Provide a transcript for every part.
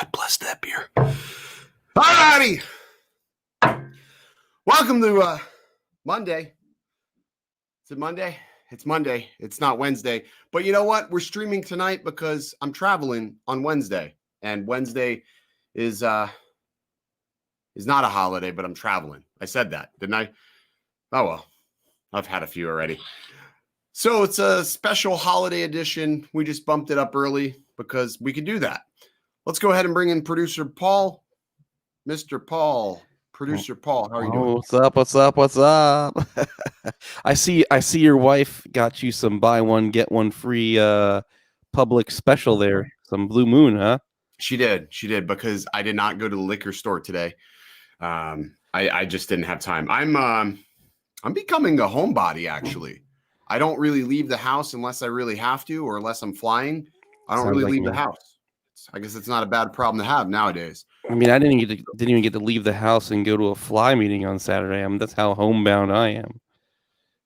God bless that beer. Alrighty. Welcome to Monday. Is it Monday? It's Monday. It's not Wednesday. But you know what? We're streaming tonight because I'm traveling on Wednesday. And Wednesday is not a holiday, but I'm traveling. I said that, didn't I? Oh, well. I've had a few already. So it's a special holiday edition. We just bumped it up early because we could do that. Let's go ahead and bring in producer Paul. Mr. Paul. Producer Paul, how are you doing? What's up? What's up? What's up? I see your wife got you some buy one get one free public special there. Some Blue Moon, huh? She did because I did not go to the liquor store today. I just didn't have time. I'm becoming a homebody actually. I don't really leave the house unless I really have to or unless I'm flying. I don't really leave the house. I guess it's not a bad problem to have nowadays. I mean, I didn't even get to leave the house and go to a fly meeting on Saturday. I mean, that's how homebound I am.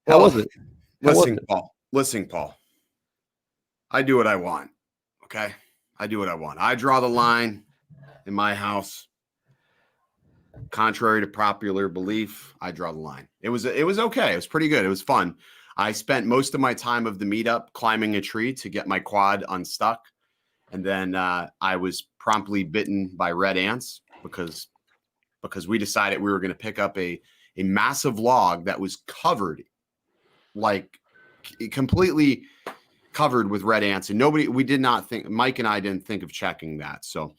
How was it? Listen, Paul. I do what I want. Okay? I do what I want. I draw the line in my house. Contrary to popular belief, I draw the line. It was okay. It was pretty good. It was fun. I spent most of my time of the meetup climbing a tree to get my quad unstuck. And then I was promptly bitten by red ants because we decided we were going to pick up a massive log that was covered, like completely covered with red ants. And Mike and I didn't think of checking that. So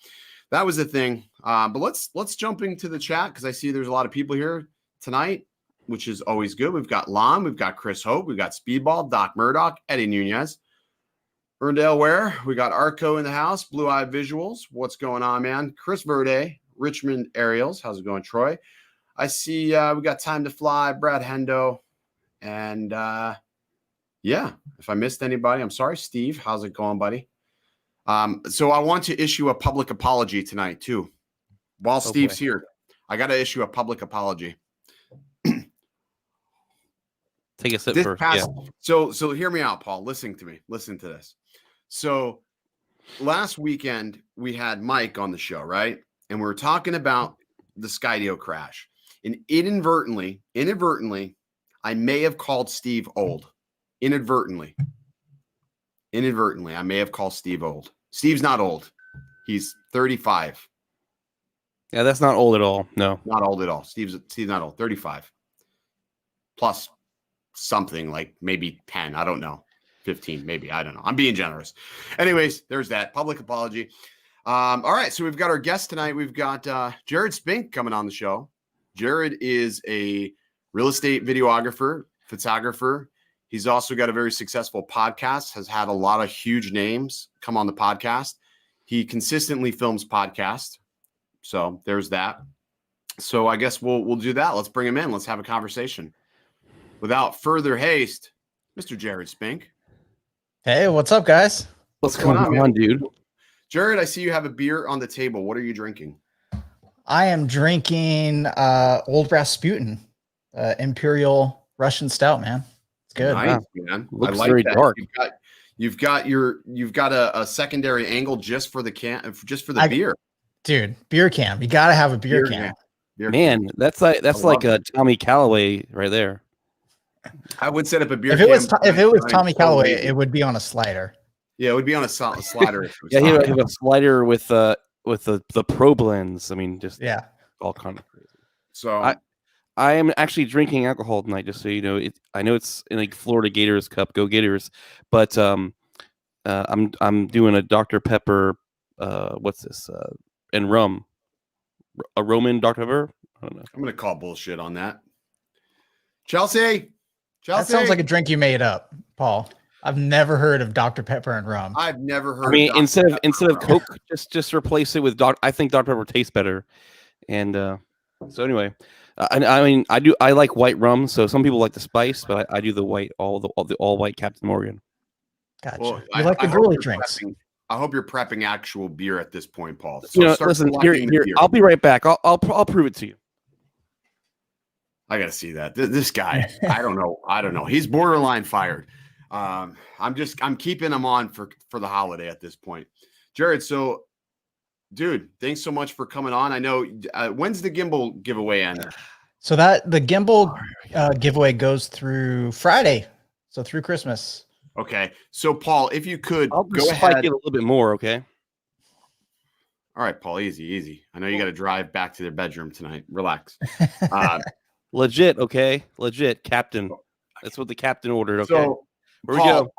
that was the thing. But let's jump into the chat because I see there's a lot of people here tonight, which is always good. We've got Lon, we've got Chris Hope, we've got Speedball, Doc Murdoch, Eddie Nunez. Erndale Ware, we got Arco in the house, Blue Eye Visuals. What's going on, man? Chris Verde, Richmond Aerials. How's it going, Troy? I see we got Time to Fly, Brad Hendo. And yeah, if I missed anybody, I'm sorry. Steve, how's it going, buddy? So I want to issue a public apology tonight, too. While Steve's here, I got to issue a public apology. Take a sip first. So hear me out, Paul. Listen to me. Listen to this. So last weekend we had Mike on the show, right? And we were talking about the Skydio crash. And inadvertently, I may have called Steve old. Inadvertently, I may have called Steve old. Steve's not old. He's 35. Yeah, that's not old at all. No, Not old at all. Steve's not old. 35 plus something, like maybe 10. I don't know. 15, maybe. I don't know. I'm being generous. Anyways, there's that public apology. All right. So we've got our guest tonight. We've got Jared Spink coming on the show. Jared is a real estate videographer, photographer. He's also got a very successful podcast, has had a lot of huge names come on the podcast. He consistently films podcasts. So there's that. So I guess we'll do that. Let's bring him in. Let's have a conversation. Without further haste, Mr. Jared Spink. Hey, what's up, guys? what's going on, dude? Jared, I see you have a beer on the table. What are you drinking? I am drinking Old Rasputin, Imperial Russian Stout, man. It's good. Nice, man. Looks I like very that. dark. You've got a secondary angle just for the beer. Dude, beer can. You gotta have a beer can. Beer Man, can. that's like a Tommy Callaway right there. I would set up a beer If can. it was Tommy so Callaway, lazy. it would be on a slider. Yeah, it would be on a slider. If it was Yeah, he Tommy. have a slider with the Pro blends. I mean, just Yeah. all kind of crazy. So I am actually drinking alcohol tonight, just so you know. I know it's in like Florida Gators cup, go Gators, but I'm doing a Dr. Pepper. What's this? And rum, a Roman Dr. Pepper. I don't know. I'm gonna call bullshit on that. Chelsea. That sounds like a drink you made up, Paul. I've never heard of Dr. Pepper and rum. I've never heard. I mean, of instead Dr. of Pepper. Coke, just replace it with I think Dr. Pepper tastes better, and so anyway, I mean, I like white rum. So some people like the spice, but I do the white, all white Captain Morgan. Gotcha. Well, you like the hope girly you're drinks. I hope you're prepping actual beer at this point, Paul. So You know, start listen, selecting the here, beer. I'll be right back. I'll prove it to you. I gotta see that. This guy, I don't know. He's borderline fired. I'm keeping him on for the holiday at this point. Jared, so dude, thanks so much for coming on. I know when's the Gimbal giveaway end? So the Gimbal giveaway goes through Friday. So through Christmas. Okay. So Paul, if you could I'll go just spike ahead. it a little bit more, okay? All right, Paul, easy. I know you got to drive back to their bedroom tonight. Relax. Legit, okay? Legit, Captain. That's what the captain ordered, okay? So Here we go.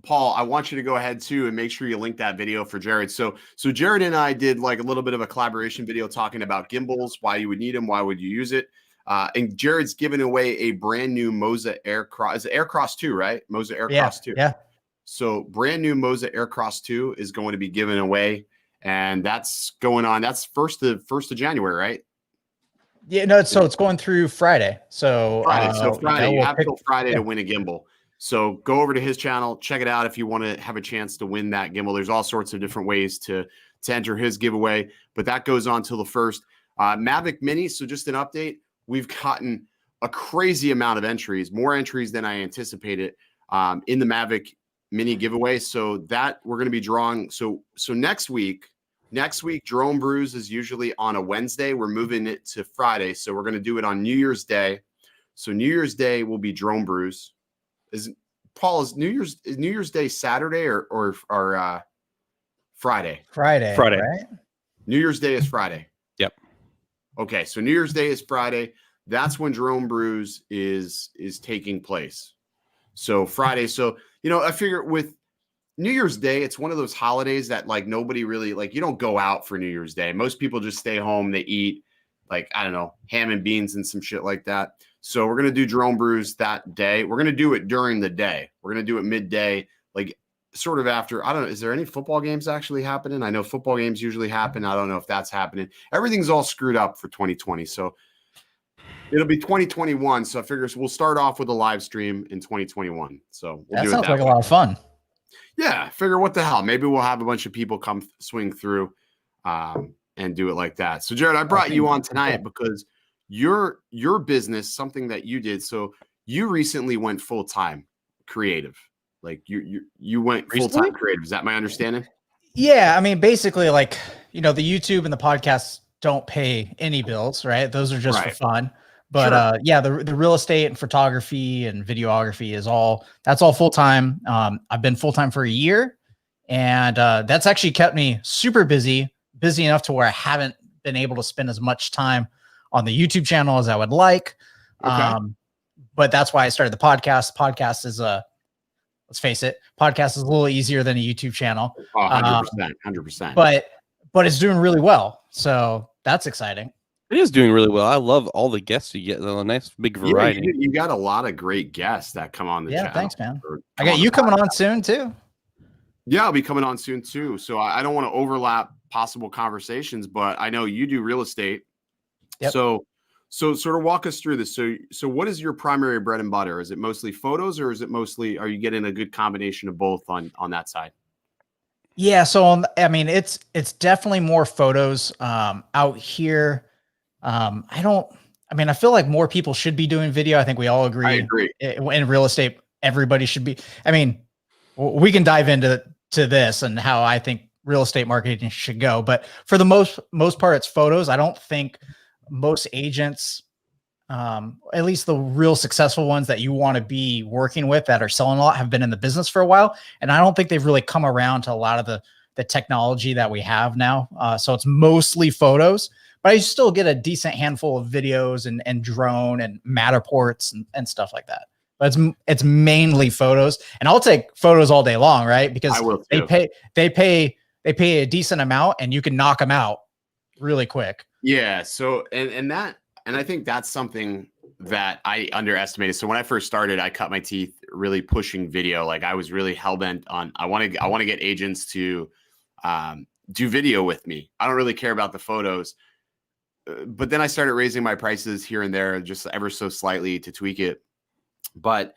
Paul, I want you to go ahead too and make sure you link that video for Jared. So Jared and I did like a little bit of a collaboration video talking about gimbals, why you would need them, why would you use it. And Jared's giving away a brand new Moza Aircross. Is it Aircross 2, right? Moza Aircross 2. Yeah. So brand new Moza Aircross 2 is going to be given away. And that's going on. That's first of January, right? Yeah, no, so it's going through Friday. So Friday, you we'll have till Friday to win a gimbal. So go over to his channel, check it out if you want to have a chance to win that gimbal. There's all sorts of different ways to enter his giveaway, but that goes on till the first. Mavic Mini. So just an update, we've gotten a crazy amount of entries, more entries than I anticipated in the Mavic Mini giveaway. So that we're going to be drawing. So next week, Drone Brews is usually on a Wednesday. We're moving it to Friday. So we're going to do it on New Year's Day. So New Year's Day will be Drone Brews. Is New Year's Day Saturday or Friday? Friday. Right? New Year's Day is Friday. Yep. Okay, so New Year's Day is Friday. That's when Drone Brews is taking place. So Friday. So I figure with New Year's Day, it's one of those holidays that like nobody really like. You don't go out for New Year's Day. Most people just stay home. They eat like, I don't know, ham and beans and some shit like that. So we're going to do Drone Brews that day. We're going to do it during the day. We're going to do it midday, like sort of after. I don't know. Is there any football games actually happening? I know football games usually happen. I don't know if that's happening. Everything's all screwed up for 2020. So it'll be 2021. So I figure we'll start off with a live stream in 2021. So we'll That do sounds it like way. a lot of fun. Yeah. I figure what the hell? Maybe we'll have a bunch of people come swing through and do it like that. So Jared, I brought you on tonight because your business, something that you did. So you recently went full-time creative. Like you went full Recently? time creative. Is that my understanding? Yeah, I mean, basically, like, you know, the YouTube and the podcasts don't pay any bills, right? Those are just for Right. fun. But Sure. yeah, the real estate and photography and videography that's all full time. I've been full time for a year, and that's actually kept me super busy enough to where I haven't been able to spend as much time on the YouTube channel as I would like. Okay. But that's why I started the podcast. Podcast is let's face it, podcast is a little easier than a YouTube channel. Oh, 100%. 100%. But it's doing really well. So that's exciting. It is doing really well. I love all the guests you get. A nice big variety. Yeah, you got a lot of great guests that come on the channel. Thanks, man. or I come got on you the coming podcast. on soon too. Yeah, I'll be coming on soon too. So I don't want to overlap possible conversations, but I know you do real estate. Yep. So sort of walk us through this. So what is your primary bread and butter? Is it mostly photos, or is it mostly, are you getting a good combination of both on that side? Yeah, so I mean, it's definitely more photos out here. I feel like more people should be doing video. I think we all agree. I agree. In real estate, everybody should be. I mean, we can dive into this and how I think real estate marketing should go. But for the most part, it's photos. I don't think most agents, at least the real successful ones that you want to be working with that are selling a lot, have been in the business for a while. And I don't think they've really come around to a lot of the technology that we have now. So it's mostly photos, but I still get a decent handful of videos and drone and Matterports and stuff like that. But it's mainly photos, and I'll take photos all day long, right? Because I will they too. pay a decent amount, and you can knock them out really quick. Yeah. So, and I think that's something that I underestimated. So when I first started, I cut my teeth really pushing video. Like I was really hell bent on, I want to get agents to do video with me. I don't really care about the photos. But then I started raising my prices here and there, just ever so slightly to tweak it. But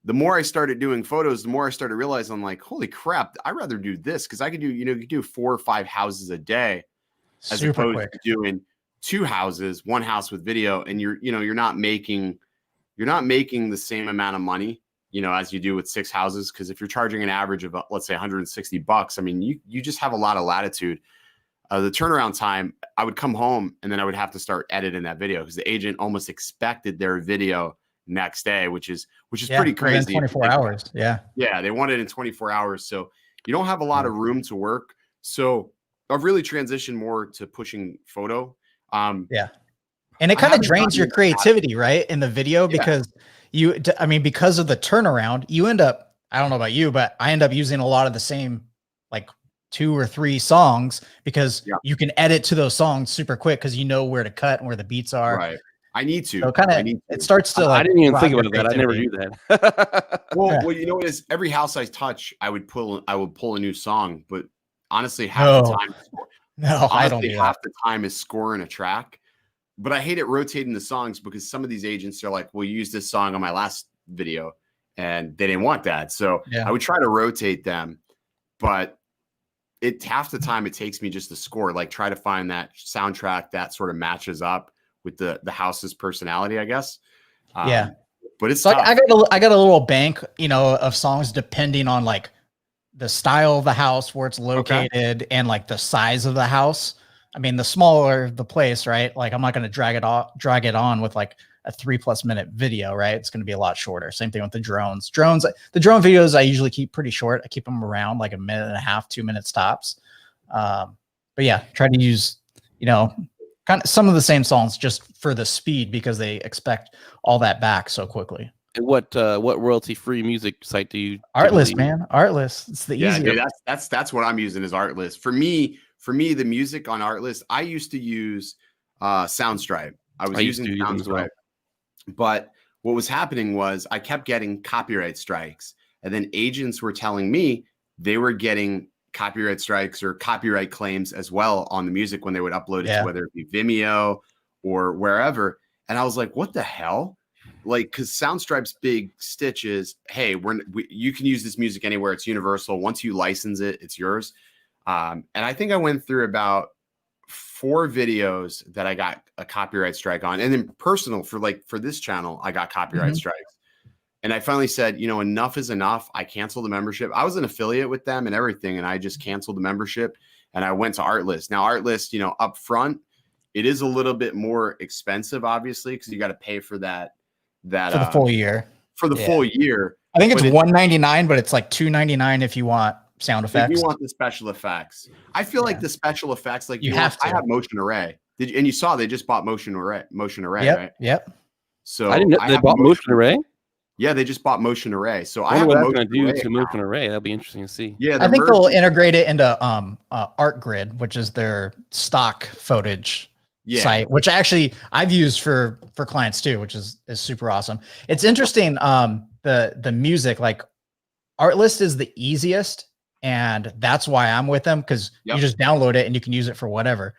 the more I started doing photos, the more I started realizing, I'm like, holy crap, I'd rather do this, because I could do, you do 4 or 5 houses a day as Super opposed quick. to doing 2 houses, 1 house with video, and you're not making the same amount of money, as you do with 6 houses. Because if you're charging an average of, let's say, $160, I mean, you just have a lot of latitude. The turnaround time, I would come home and then I would have to start editing that video, because the agent almost expected their video next day, which is pretty crazy. 24 hours. Yeah. Yeah, they want it in 24 hours. So you don't have a lot of room to work. So I've really transitioned more to pushing photo. Yeah. And it kind of drains your creativity, right? In the video, because because of the turnaround, you end up, I don't know about you, but I end up using a lot of the same, like 2 or 3 songs, because you can edit to those songs super quick, because you know where to cut and where the beats are. Right. I need to. So it starts to I didn't even think about that. I never do that. Well, you know what is, every house I touch, I would pull a new song, but honestly, half the time, I don't do that. Half the time is scoring a track. But I hate it rotating the songs, because some of these agents are like, well, use this song on my last video, and they didn't want that. So I would try to rotate them, but half the time it takes me just to score, like try to find that soundtrack that sort of matches up with the house's personality, I guess. But it's so tough. I got a little bank, of songs depending on like the style of the house, where it's located, and like the size of the house. I mean, the smaller the place, right? Like I'm not going to drag it on with like a 3+ minute video, right? It's going to be a lot shorter. Same thing with the drones. The drone videos I usually keep pretty short. I keep them around like 1.5 minutes, 2 minute stops. But yeah, try to use, kind of some of the same songs just for the speed, because they expect all that back so quickly. And what royalty-free music site do you? Artlist, man. Artlist. It's the easiest. Dude, that's what I'm using is Artlist. For me, the music on Artlist, I used to use Soundstripe. I was using Soundstripe. As well. But what was happening was I kept getting copyright strikes, and then agents were telling me they were getting copyright strikes or copyright claims as well on the music when they would upload it to whether it be Vimeo or wherever. And I was like, what the hell? Like, because Soundstripe's big stitch is, hey, you can use this music anywhere. It's universal. Once you license it, it's yours. And I think I went through about 4 videos that I got a copyright strike on. And then personal for this channel, I got copyright strikes. And I finally said, you know, enough is enough. I canceled the membership. I was an affiliate with them and everything, and I just canceled the membership and I went to Artlist. Now, Artlist, you know, up front, it is a little bit more expensive, obviously, because you got to pay for that for the full year. For the full year. I think it's $199, but it's like $299 if you want sound effects. If you want the special effects. I feel like the special effects, like you have to. I have Motion Array. And you saw they just bought Motion Array, yep, right? Yep. So I didn't know they bought Motion Array. Yeah, they just bought Motion Array. So I wonder what that's going to do to Motion Array. That'll be interesting to see. Yeah, I think they'll integrate it into ArtGrid, which is their stock footage site, which actually I've used for clients too, which is super awesome. It's interesting. The music, like Artlist is the easiest, and that's why I'm with them, because you just download it and you can use it for whatever.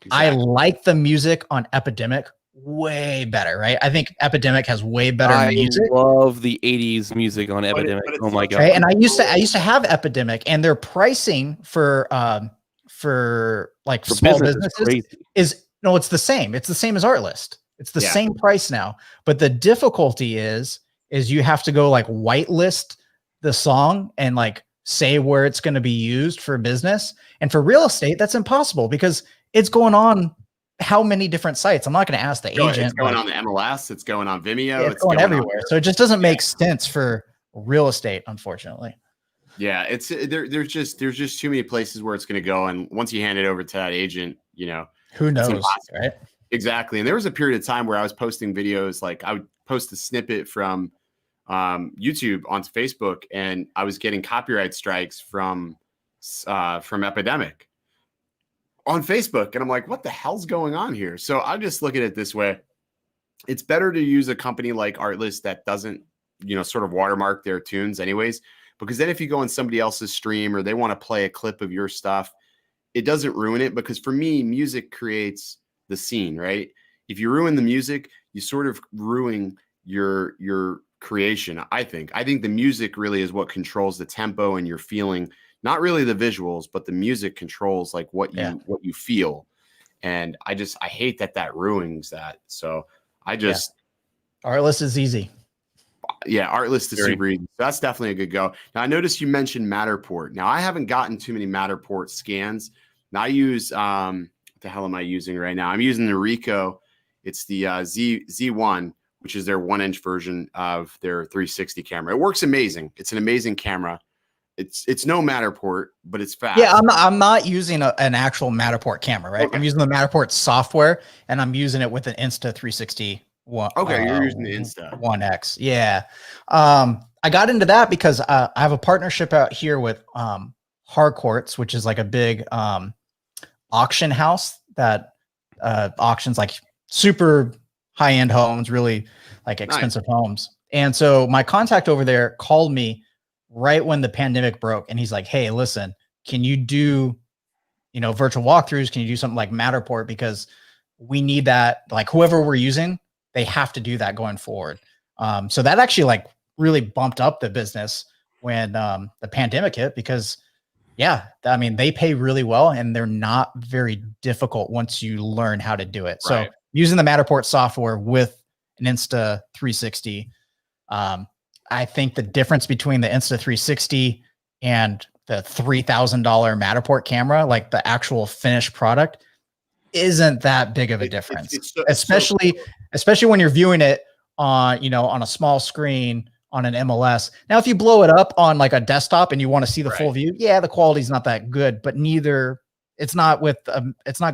Exactly. I like the music on Epidemic way better, right? I think Epidemic has way better music. I love the 80s music on Epidemic. Oh my god. Right? And I used to have Epidemic, and their pricing for small businesses is it's the same. It's the same as Artlist. It's the same price now. But the difficulty is you have to go like whitelist the song and like say where it's going to be used for business. And for real estate, that's impossible because it's going on how many different sites. I'm not going to ask the agent. It's going on the MLS. It's going on Vimeo. It's going everywhere. So it just doesn't make sense for real estate, unfortunately. Yeah, it's there's just too many places where it's going to go, and once you hand it over to that agent, you know, who knows, right? Exactly. And there was a period of time where I was posting videos, like I would post a snippet from YouTube onto Facebook, and I was getting copyright strikes from Epidemic on Facebook, and I'm like, what the hell's going on here? So I just look at it this way: it's better to use a company like Artlist that doesn't, you know, sort of watermark their tunes, anyways. Because then if you go on somebody else's stream or they want to play a clip of your stuff, it doesn't ruin it. Because for me, music creates the scene, right? If you ruin the music, you sort of ruin your creation. I think the music really is what controls the tempo and your feeling, not really the visuals, but the music controls like what you feel. And I hate that ruins that. So Artlist is easy. Yeah, Artlist is super easy. So that's definitely a good go. Now, I noticed you mentioned Matterport. Now, I haven't gotten too many Matterport scans. Now, I use, what the hell am I using right now? I'm using the Ricoh. It's the Z1, which is their 1-inch version of their 360 camera. It works amazing. It's an amazing camera. It's no Matterport, but it's fast. Yeah, I'm not using an actual Matterport camera, right? Okay. I'm using the Matterport software, and I'm using it with an Insta360. You're using the Insta 1X. Yeah. I got into that because I have a partnership out here with Harcourts, which is like a big auction house that auctions like super high-end homes, really like expensive homes. And so my contact over there called me right when the pandemic broke, and he's like, hey, listen, can you do, virtual walkthroughs? Can you do something like Matterport? Because we need that, like whoever we're using, they have to do that going forward. So that actually like really bumped up the business when the pandemic hit, because they pay really well and they're not very difficult once you learn how to do it. Right. So using the Matterport software with an Insta360, I think the difference between the Insta360 and the $3,000 Matterport camera, like the actual finished product, isn't that big of a difference, especially when you're viewing it on, on a small screen on an MLS. Now, if you blow it up on like a desktop and you want to see the full view, the quality's not that good, but it's not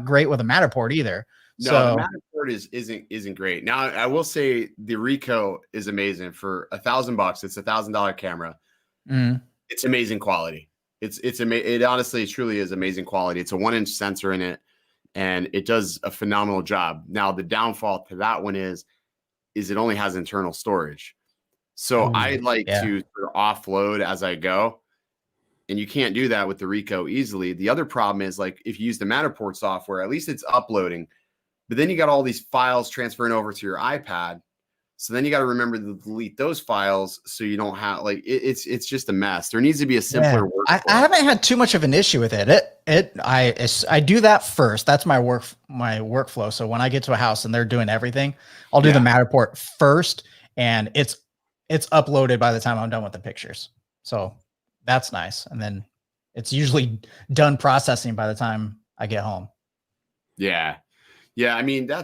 great with a Matterport either. No, so, the Matterport isn't great. Now, I will say the Ricoh is amazing for $1,000. It's $1,000 camera. It's amazing quality. It honestly, truly is amazing quality. It's a 1-inch sensor in it, and it does a phenomenal job. Now, the downfall to that one is it only has internal storage. So I like to sort of offload as I go, and you can't do that with the Ricoh easily. The other problem is, like, if you use the Matterport software, at least it's uploading, but then you got all these files transferring over to your iPad. So then you got to remember to delete those files so you don't have it's just a mess. There needs to be a simpler workflow. I haven't had too much of an issue with it. I do that first. That's my workflow. So when I get to a house and they're doing everything, I'll do the Matterport first, and it's it's uploaded by the time I'm done with the pictures. So that's nice. And then it's usually done processing by the time I get home. Yeah. Yeah. I mean, I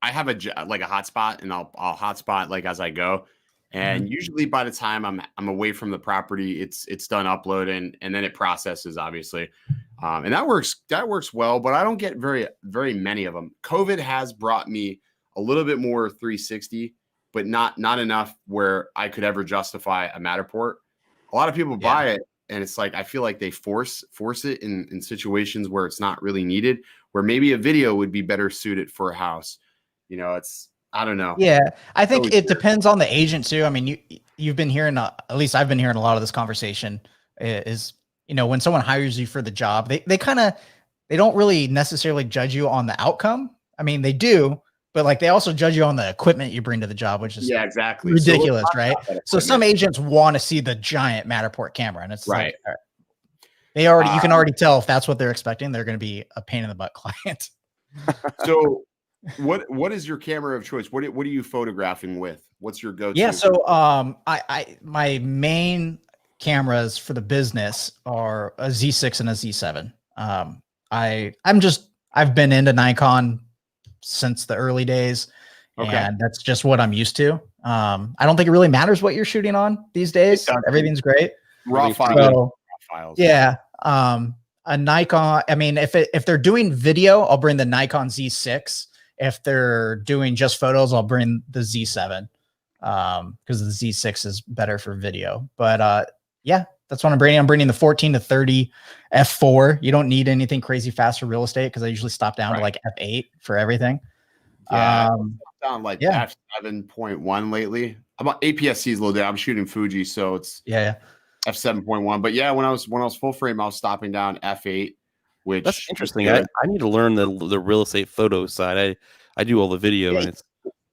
have a hotspot, and I'll hotspot like as I go. And usually by the time I'm away from the property, it's done uploading, and then it processes, obviously. And that works well, but I don't get very many of them. COVID has brought me a little bit more 360, but not enough where I could ever justify a Matterport. A lot of people buy it, and it's like I feel like they force it in situations where it's not really needed, where maybe a video would be better suited for a house. You know, I don't know. Yeah, I think it depends on the agent too. I mean, you've been hearing, at least I've been hearing a lot of this conversation is, you know, when someone hires you for the job, they don't really necessarily judge you on the outcome. I mean, they do, but like they also judge you on the equipment you bring to the job, which is exactly ridiculous, right? So some agents want to see the giant Matterport camera, and it's right. Like, they already, you can already tell if that's what they're expecting, they're going to be a pain in the butt client. So what is your camera of choice? What are you photographing with? What's your go-to? Yeah, so my main cameras for the business are a Z6 and a Z7. I've been into Nikon since the early days, and that's just what I'm used to. I don't think it really matters what you're shooting on these days. Everything's great. Raw files. Yeah. A Nikon. I mean, if they're doing video, I'll bring the Nikon Z6. If they're doing just photos, I'll bring the Z7 because the Z6 is better for video. But yeah, that's what I'm bringing. I'm bringing the 14 to 30 f4. You don't need anything crazy fast for real estate because I usually stop down to like f8 for everything. Yeah, down like f7.1 lately. APS-C is a little bit. I'm shooting Fuji, so it's f7.1. But yeah, when I was full frame, I was stopping down f8. Which that's interesting. I need to learn the real estate photo side. I do all the video, and it's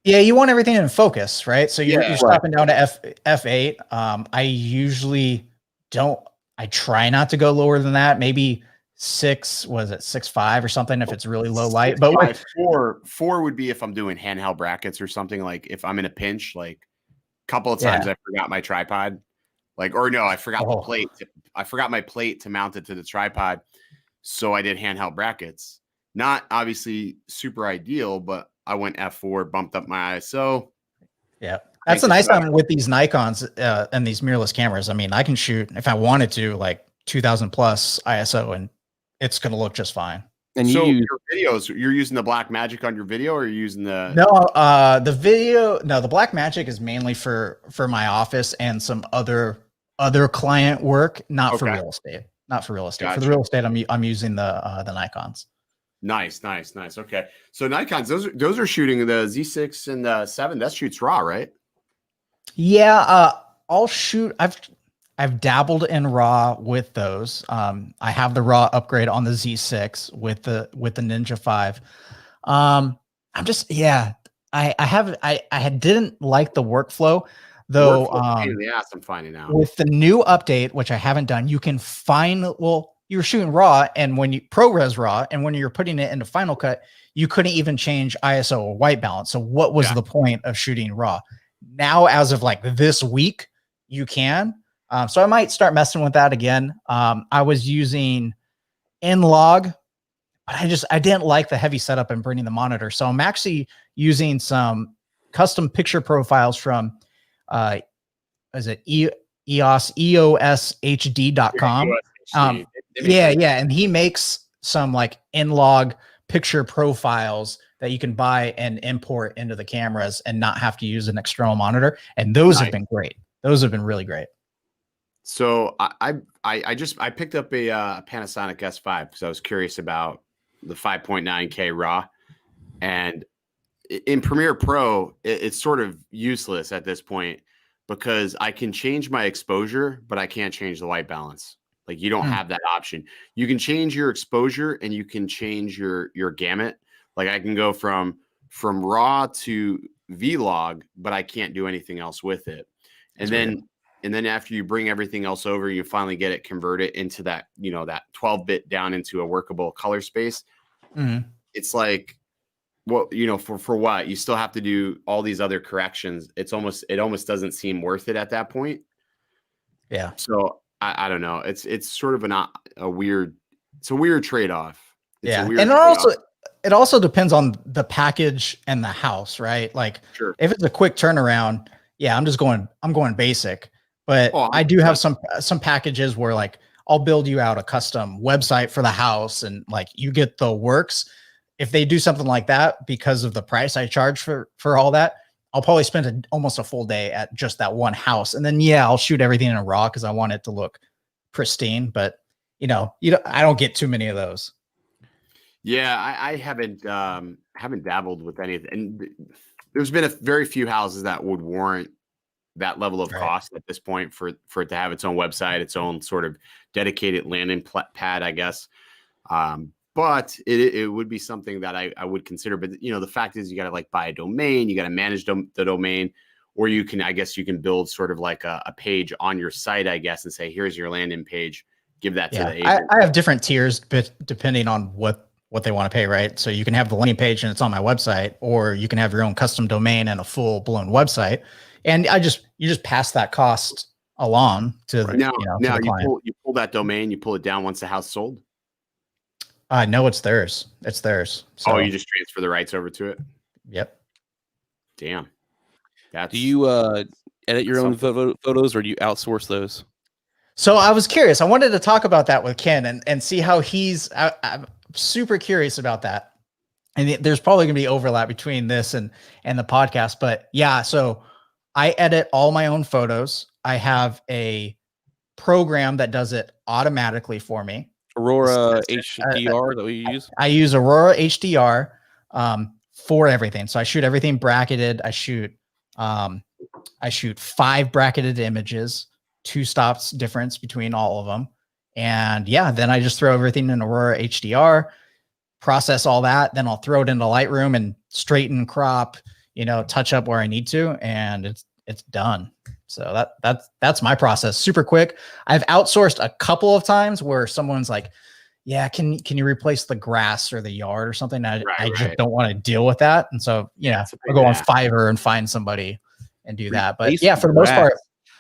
you want everything in focus, right? So you're stopping down to f8. I usually don't. I try not to go lower than that. Maybe 6.5 or something if it's really low light. But four would be if I'm doing handheld brackets or something, like if I'm in a pinch. Like a couple of times I forgot my tripod, I forgot the plate. I forgot my plate to mount it to the tripod. So I did handheld brackets. Not obviously super ideal, but I went f4, bumped up my ISO. Yeah. That's the nice thing with these Nikons and these mirrorless cameras. I mean, I can shoot, if I wanted to, like 2000 plus ISO, and it's going to look just fine. And so your videos, you're using the Black Magic on your video, or are you using the... No, the Black Magic is mainly for my office and some other client work, not for real estate. Not for real estate. Gotcha. For the real estate, I'm using the Nikons. Nice. Okay, so Nikons, those are shooting the Z6 and the 7. That shoots RAW, right? Yeah, I'll shoot. I've dabbled in RAW with those. I have the RAW upgrade on the Z6 with the Ninja 5. I didn't like the workflow. Though, I'm finding out with the new update, which I haven't done, you can you're shooting RAW, and when you ProRes RAW, and when you're putting it into Final Cut, you couldn't even change ISO or white balance. So what was the point of shooting RAW? Now, as of like this week, you can. So I might start messing with that again. I was using N-Log, but I didn't like the heavy setup and bringing the monitor. So I'm actually using some custom picture profiles from is it EOSHD.com? And he makes some like N-Log picture profiles that you can buy and import into the cameras and not have to use an external monitor. And those have been great. Those have been really great. So I picked up a Panasonic S5 because I was curious about the 5.9K RAW, and in Premiere Pro, it's sort of useless at this point because I can change my exposure, but I can't change the white balance. Like you don't have that option. You can change your exposure and you can change your gamut. Like I can go from RAW to Vlog, but I can't do anything else with it. And then after you bring everything else over, you finally get it converted into that, that 12-bit down into a workable color space. It's like Well, you know, for what? You still have to do all these other corrections. It almost doesn't seem worth it at that point. Yeah. So I don't know. It's sort of a weird, it's a weird trade-off. It's a Yeah. weird And trade-off. it also depends on the package and the house, right? Like Sure. if it's a quick turnaround, yeah, I'm going basic. But Oh, I do have 100%. some packages where like I'll build you out a custom website for the house and like you get the works. If they do something like that because of the price I charge for all that, I'll probably spend almost a full day at just that one house. And then yeah, I'll shoot everything in RAW because I want it to look pristine. But I don't get too many of those. Yeah, I haven't dabbled with any of it. And there's been a very few houses that would warrant that level of Right. cost at this point for it to have its own website, its own sort of dedicated landing pad, I guess. But it would be something that I would consider. But you know, the fact is, you got to like buy a domain, you got to manage the domain, or you can build sort of like a page on your site, I guess, and say, here's your landing page. Give that to the agent. I have different tiers, but depending on what they want to pay, right? So you can have the landing page and it's on my website, or you can have your own custom domain and a full blown website. And you just pass that cost along to Right. now To the client. You pull that domain, you pull it down once the house sold. No, it's theirs. It's theirs. So, you just transfer the rights over to it. Yep. Damn. Do you edit your own photos, or do you outsource those? So I was curious. I wanted to talk about that with Ken and see how I'm super curious about that. And there's probably gonna be overlap between this and the podcast, but yeah. So I edit all my own photos. I have a program that does it automatically for me. Aurora HDR that we use. I use Aurora HDR for everything. So I shoot everything bracketed. I shoot 5 bracketed images, 2 stops difference between all of them. And yeah, then I just throw everything in Aurora HDR, process all that. Then I'll throw it into Lightroom and straighten, crop, touch up where I need to. And it's done. So that's my process. Super quick. I've outsourced a couple of times where someone's like, yeah, can you replace the grass or the yard or something? I just don't want to deal with that. And so, I'll go on Fiverr and find somebody and do that. But yeah, for the most part,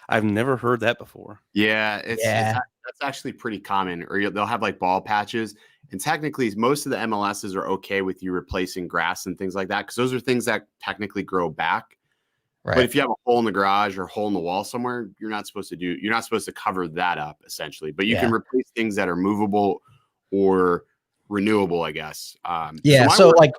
I've never heard that before. Yeah, that's actually pretty common. Or they'll have like ball patches. And technically, most of the MLSs are okay with you replacing grass and things like that, because those are things that technically grow back. Right. But if you have a hole in the garage or a hole in the wall somewhere, you're not supposed to cover that up, essentially. But you can replace things that are movable or renewable, I guess. So like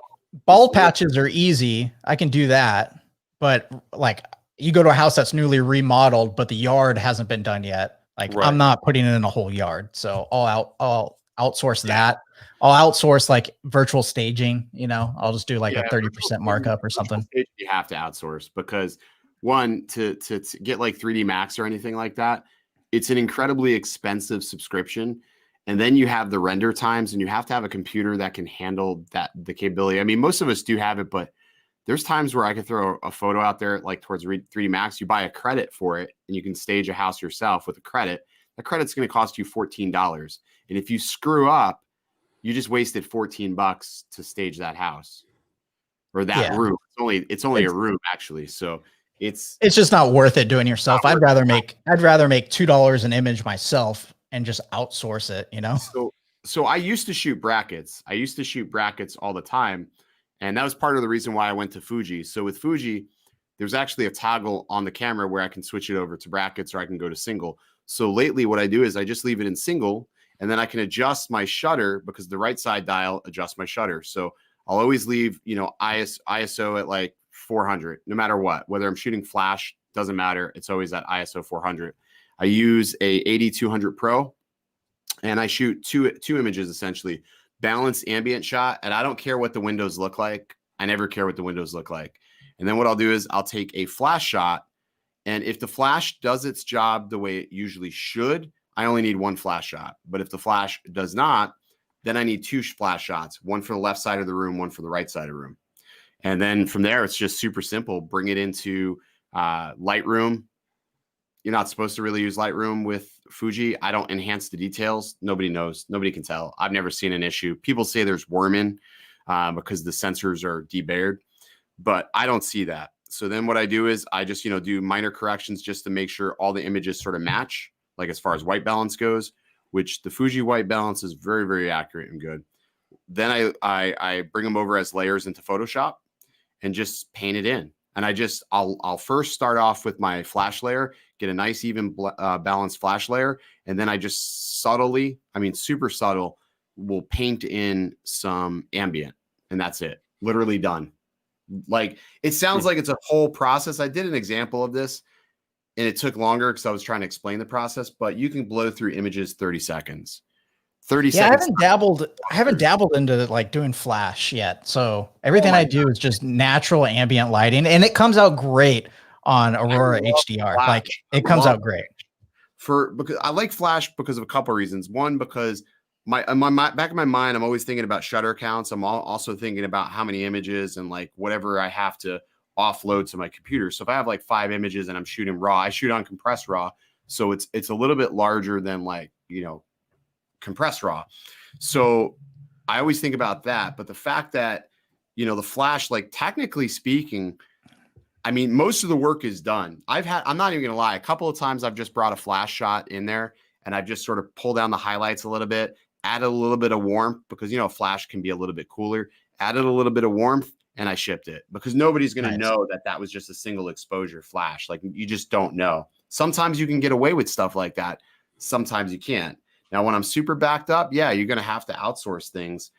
ball patches are easy. I can do that. But like you go to a house that's newly remodeled, but the yard hasn't been done yet. Like I'm not putting it in a whole yard. So I'll outsource that. I'll outsource like virtual staging, I'll just do like a 30% markup or something. You have to outsource because one, to get like 3D Max or anything like that, it's an incredibly expensive subscription. And then you have the render times, and you have to have a computer that can handle the capability. I mean, most of us do have it, but there's times where I could throw a photo out there like towards 3D Max. You buy a credit for it and you can stage a house yourself with a credit. The credit's going to cost you $14. And if you screw up, you just wasted $14 to stage that house or that room. It's only a room actually. So it's just not worth it doing yourself. I'd rather make $2 an image myself and just outsource it, So I used to shoot brackets. I used to shoot brackets all the time. And that was part of the reason why I went to Fuji. So with Fuji, there's actually a toggle on the camera where I can switch it over to brackets or I can go to single. So lately what I do is I just leave it in single, and then I can adjust my shutter because the right side dial adjusts my shutter. So I'll always leave, ISO at like 400, no matter what, whether I'm shooting flash, doesn't matter. It's always at ISO 400. I use a 8200 Pro and I shoot two images, essentially balanced ambient shot. And I don't care what the windows look like. I never care what the windows look like. And then what I'll do is I'll take a flash shot. And if the flash does its job the way it usually should, I only need 1 flash shot. But if the flash does not, then I need 2 flash shots, one for the left side of the room, one for the right side of the room. And then from there, it's just super simple. Bring it into Lightroom. You're not supposed to really use Lightroom with Fuji. I don't enhance the details. Nobody knows. Nobody can tell. I've never seen an issue. People say there's worming. because the sensors are debayered. But I don't see that. So then what I do is I just, do minor corrections just to make sure all the images sort of match, like as far as white balance goes, which the Fuji white balance is very, very accurate and good. Then I bring them over as layers into Photoshop and just paint it in. And I'll first start off with my flash layer, get a nice even balanced flash layer. And then I just subtly, super subtle, will paint in some ambient, and that's it. Literally done. Like, it sounds like it's a whole process. I did an example of this and it took longer because I was trying to explain the process, but you can blow through images 30 seconds. 30 seconds. I haven't dabbled into like doing flash yet. So everything I do is just natural ambient lighting, and it comes out great on Aurora HDR. Flash. Like, it comes out great. Because I like flash because of a couple of reasons. One, because my back of my mind, I'm always thinking about shutter counts. I'm also thinking about how many images and like whatever I have to offload to my computer. So if I have like 5 images and I'm shooting raw, I shoot on compressed raw. So it's a little bit larger than like, compressed raw. So I always think about that. But the fact that, the flash, like technically speaking, most of the work is done. I'm not even gonna lie, a couple of times I've just brought a flash shot in there and I've just sort of pulled down the highlights a little bit, added a little bit of warmth because, flash can be a little bit cooler, added a little bit of warmth, and I shipped it because nobody's going to know that was just a single exposure flash. Like, you just don't know. Sometimes you can get away with stuff like that. Sometimes you can't. Now, when I'm super backed up, yeah, you're going to have to outsource things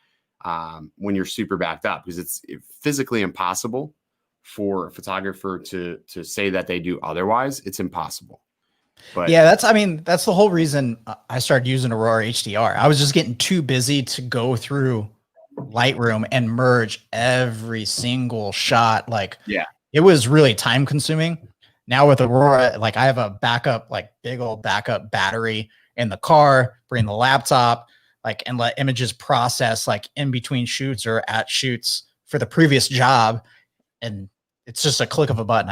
when you're super backed up because it's physically impossible for a photographer to say that they do otherwise. It's impossible. But yeah, that's the whole reason I started using Aurora HDR. I was just getting too busy to go through Lightroom and merge every single shot. Like, yeah, it was really time consuming. Now with Aurora, like, I have a backup, like big old backup battery in the car, bring the laptop, like, and let images process like in between shoots or at shoots for the previous job. And it's just a click of a button.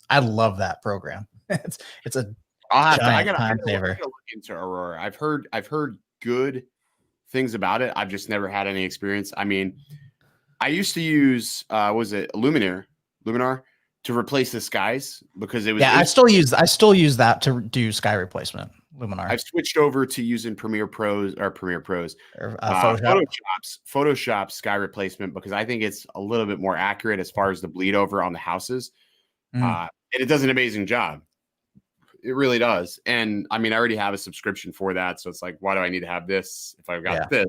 I love that program. it's a I gotta saver. look into Aurora. I've heard good things about it. I've just never had any experience. I used to use was it Luminar to replace the skies because it was. Yeah, I still use that to do sky replacement. Luminar. I've switched over to using Photoshop's sky replacement because I think it's a little bit more accurate as far as the bleed over on the houses, and it does an amazing job. It really does. And I already have a subscription for that. So it's like, why do I need to have this if I've got this?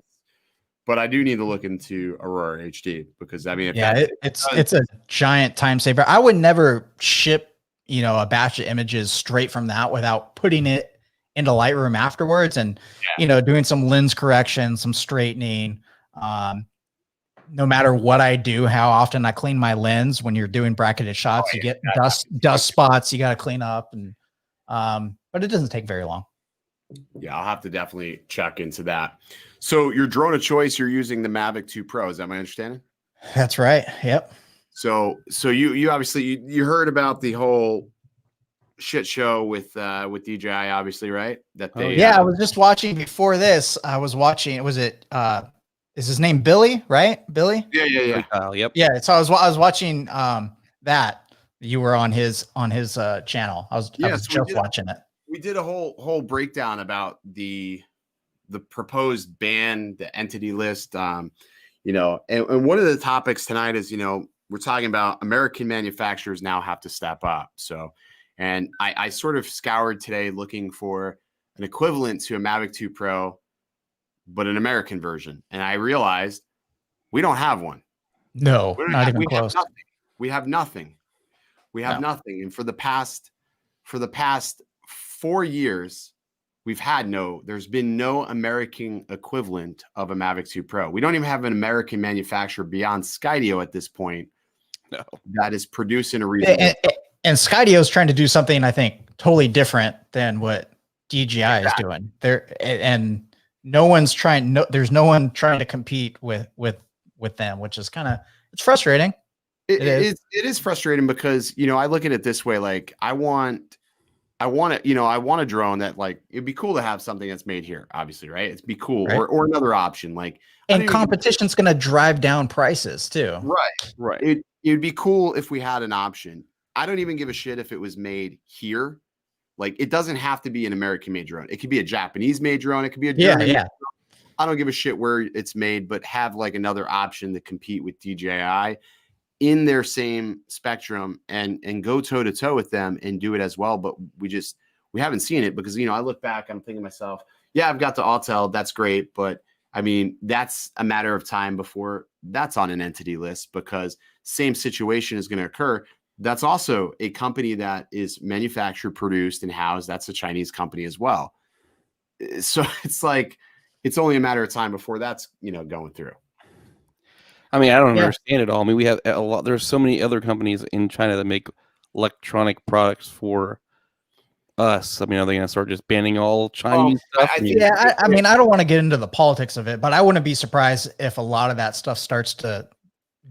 But I do need to look into Aurora HD because it's a giant time saver. I would never ship, a batch of images straight from that without putting it into Lightroom afterwards and, doing some lens correction, some straightening. No matter what I do, how often I clean my lens, when you're doing bracketed shots, you get dust spots you got to clean up, and but it doesn't take very long. Yeah, I'll have to definitely check into that. So your drone of choice, you're using the Mavic 2 Pro. Is that my understanding? That's right. Yep. So you obviously you heard about the whole shit show with DJI, obviously, right? That they I was just watching before this. I was watching. Was it? Is his name Billy? Right, Billy? Yeah. Yep. Yeah. So I was watching that. You were on his channel. I was just watching it. We did a whole breakdown about the proposed ban, the entity list, and one of the topics tonight is, we're talking about American manufacturers now have to step up. So, and I sort of scoured today looking for an equivalent to a Mavic 2 Pro, but an American version. And I realized we don't have one. No, not even close. We have nothing. We have nothing. And for the past 4 years, there's been no American equivalent of a Mavic 2 Pro. We don't even have an American manufacturer beyond Skydio at this point that is producing a reasonable. And Skydio is trying to do something, I think, totally different than what DJI is doing. And there's no one trying to compete with them, which is it's frustrating. It is frustrating because, I look at it this way. Like, I want I want to, I want a drone that like, it'd be cool to have something that's made here, obviously, right? It'd be cool. Right. Or another option. Like, I don't And even competition's going to drive down prices too. right. Right. It'd be cool if we had an option. I don't even give a shit if it was made here. Like, it doesn't have to be an American made drone. It could be a Japanese made drone. It could be a German. Yeah. I don't give a shit where it's made, but have like another option to compete with DJI in their same spectrum and go toe to toe with them and do it as well. But we haven't seen it because, I look back, I'm thinking to myself, yeah, I've got the Autel. That's great. But I mean, that's a matter of time before that's on an entity list, because same situation is going to occur. That's also a company that is manufactured, produced, and housed. That's a Chinese company as well. So it's like, it's only a matter of time before that's, going through. I mean, I don't Yeah. understand it all. I mean, we have a lot. There's so many other companies in China that make electronic products for us. I mean, are they going to start just banning all Chinese stuff? I think- Yeah. I mean, I don't want to get into the politics of it, but I wouldn't be surprised if a lot of that stuff starts to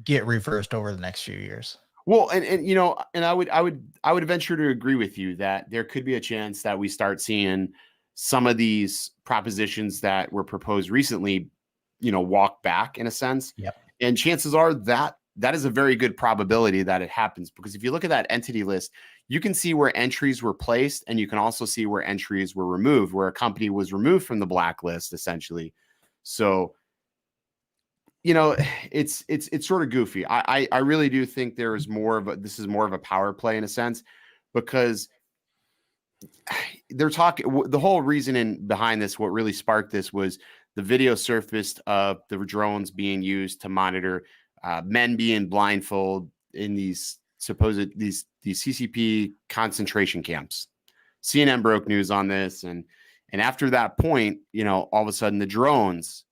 get reversed over the next few years. Well, and I would venture to agree with you that there could be a chance that we start seeing some of these propositions that were proposed recently, walk back in a sense. Yep. And chances are that is a very good probability that it happens, because if you look at that entity list, you can see where entries were placed, and you can also see where entries were removed, where a company was removed from the blacklist, essentially. So, it's sort of goofy. I really do think there is this is more of a power play in a sense, because they're talking, the whole reasoning behind this, what really sparked this was the video surfaced of the drones being used to monitor men being blindfolded in these CCP concentration camps. CNN broke news on this, and after that point, all of a sudden the drones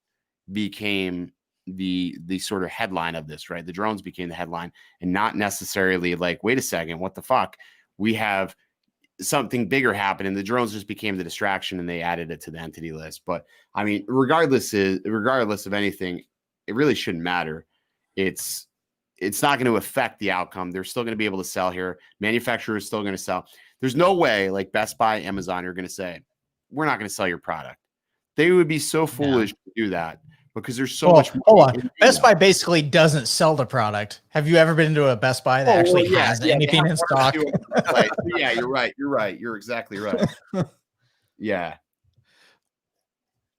became the sort of headline of this, right? The drones became the headline, and not necessarily like, wait a second, what the fuck? We have something bigger happen, and the drones just became the distraction, and they added it to the entity list. But I mean, regardless of anything, it really shouldn't matter. It's not going to affect the outcome. They're still going to be able to sell here. Manufacturers still going to sell. There's no way like Best Buy, Amazon are going to say, we're not going to sell your product. They would be so foolish to do that, because there's so much. Hold on. Best Buy basically doesn't sell the product. Have you ever been to a Best Buy that actually has anything in stock? Yeah, you're right. You're exactly right. Yeah.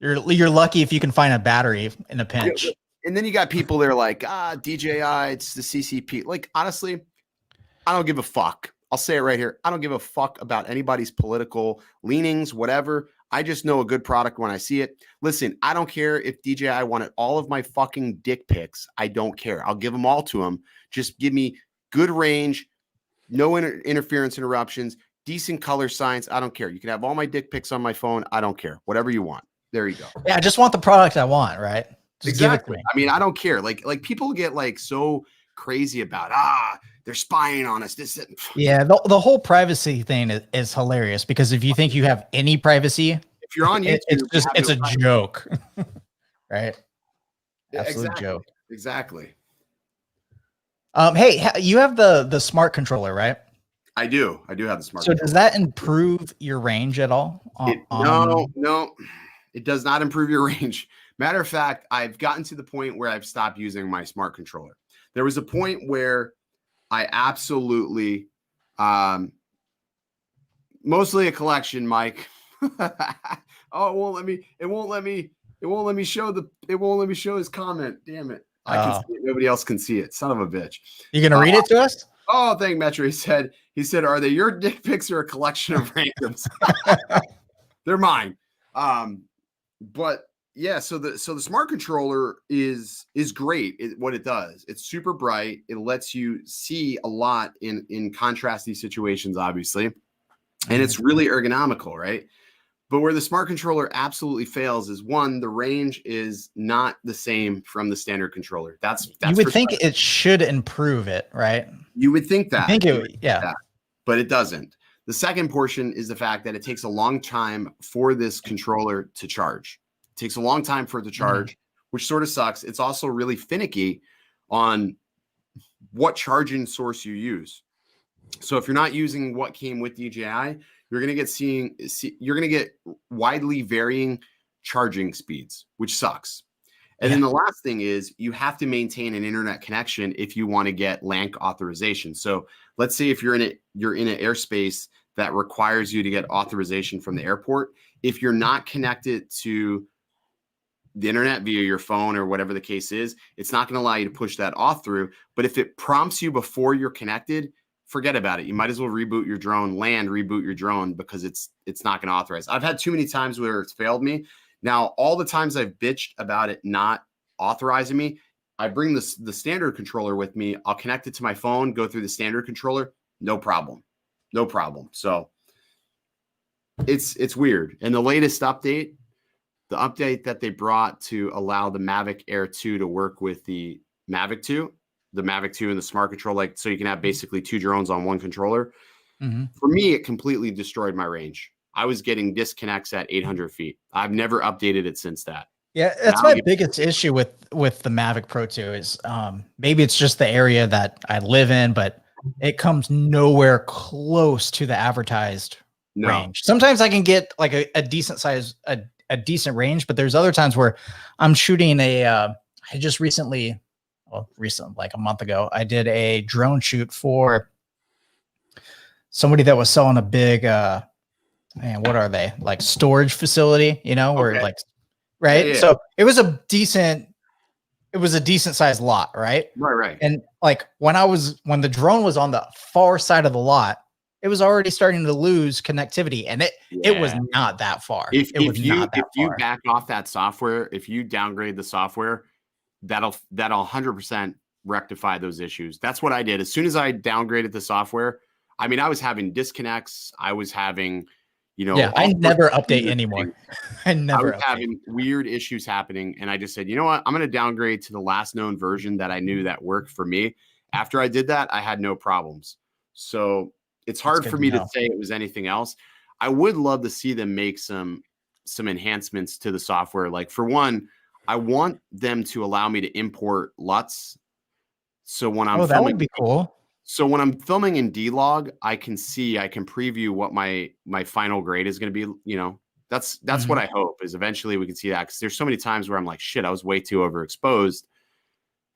You're lucky if you can find a battery in a pinch. And then you got people that are like, DJI, it's the CCP. Like, honestly, I don't give a fuck. I'll say it right here. I don't give a fuck about anybody's political leanings, whatever. I just know a good product when I see it. Listen, I don't care if DJI wanted all of my fucking dick pics. I don't care. I'll give them all to them. Just give me good range, no interference interruptions, decent color science. I don't care. You can have all my dick pics on my phone. I don't care. Whatever you want. There you go. Yeah, I just want the product I want, right? Just give it to me. I mean, I don't care. Like people get like so crazy about they're spying on us. Yeah, the whole privacy thing is hilarious, because if you think you have any privacy, if you're on YouTube, it's a joke, right? Absolute exactly. joke. Exactly. Hey, you have the smart controller, right? I do have the smart. So does that improve your range at all? No, it does not improve your range. Matter of fact, I've gotten to the point where I've stopped using my smart controller. There was a point where I absolutely, mostly a collection, Mike. Oh, it won't let me show his comment. Damn it. I can see it. Nobody else can see it. Son of a bitch. You gonna read it to us? Oh, thank Metro. He said, are they your dick pics or a collection of randoms? They're mine. But yeah, so the smart controller is great. What it does, it's super bright. It lets you see a lot in contrasty situations, obviously, and it's really ergonomical, right? But where the smart controller absolutely fails is, one, the range is not the same from the standard controller. That's you would think it should improve it, right? You would think that. Yeah. But it doesn't. The second portion is the fact that it takes a long time for this controller to charge. It takes a long time for it to charge, which sort of sucks. It's also really finicky on what charging source you use. So if you're not using what came with DJI, you're going to get widely varying charging speeds, which sucks. And then the last thing is you have to maintain an internet connection if you want to get LANC authorization. So let's say if you're in an airspace that requires you to get authorization from the airport, if you're not connected to the internet via your phone or whatever the case is, it's not going to allow you to push that auth through. But if it prompts you before you're connected, forget about it. You might as well reboot your drone, reboot your drone, because it's not going to authorize. I've had too many times where it's failed me. Now, all the times I've bitched about it not authorizing me, I bring the standard controller with me. I'll connect it to my phone, go through the standard controller, no problem. No problem. So it's weird. And the latest update, the update that they brought to allow the Mavic Air 2 to work with the Mavic 2, the Mavic 2 and the Smart Control, like so you can have basically two drones on one controller. For me, it completely destroyed my range. I was getting disconnects at 800 feet. I've never updated it since that. Yeah, that's my biggest issue with the Mavic Pro 2 is maybe it's just the area that I live in, but it comes nowhere close to the advertised range. Sometimes I can get like a decent size, a decent range, but there's other times where I'm shooting I just recently, like a month ago, I did a drone shoot for somebody that was selling a big, man, what are they, like storage facility, where like, right. Yeah. So it was a decent sized lot. Right. And like when the drone was on the far side of the lot, it was already starting to lose connectivity, and it was not that far. If you back off that software, if you downgrade the software, that'll 100% rectify those issues. That's what I did. As soon as I downgraded the software, I mean, I was having disconnects. I was having, I never update ananymore. I was having weird issues happening. And I just said, you know what? I'm going to downgrade to the last known version that I knew that worked for me. After I did that, I had no problems. So it's hard for me to say it was anything else. I would love to see them make some enhancements to the software. Like for one, I want them to allow me to import LUTs. So when I'm that would be cool. So when I'm filming in D-Log, I can preview what my final grade is going to be. That's what I hope is eventually we can see that, because there's so many times where I'm like, shit, I was way too overexposed.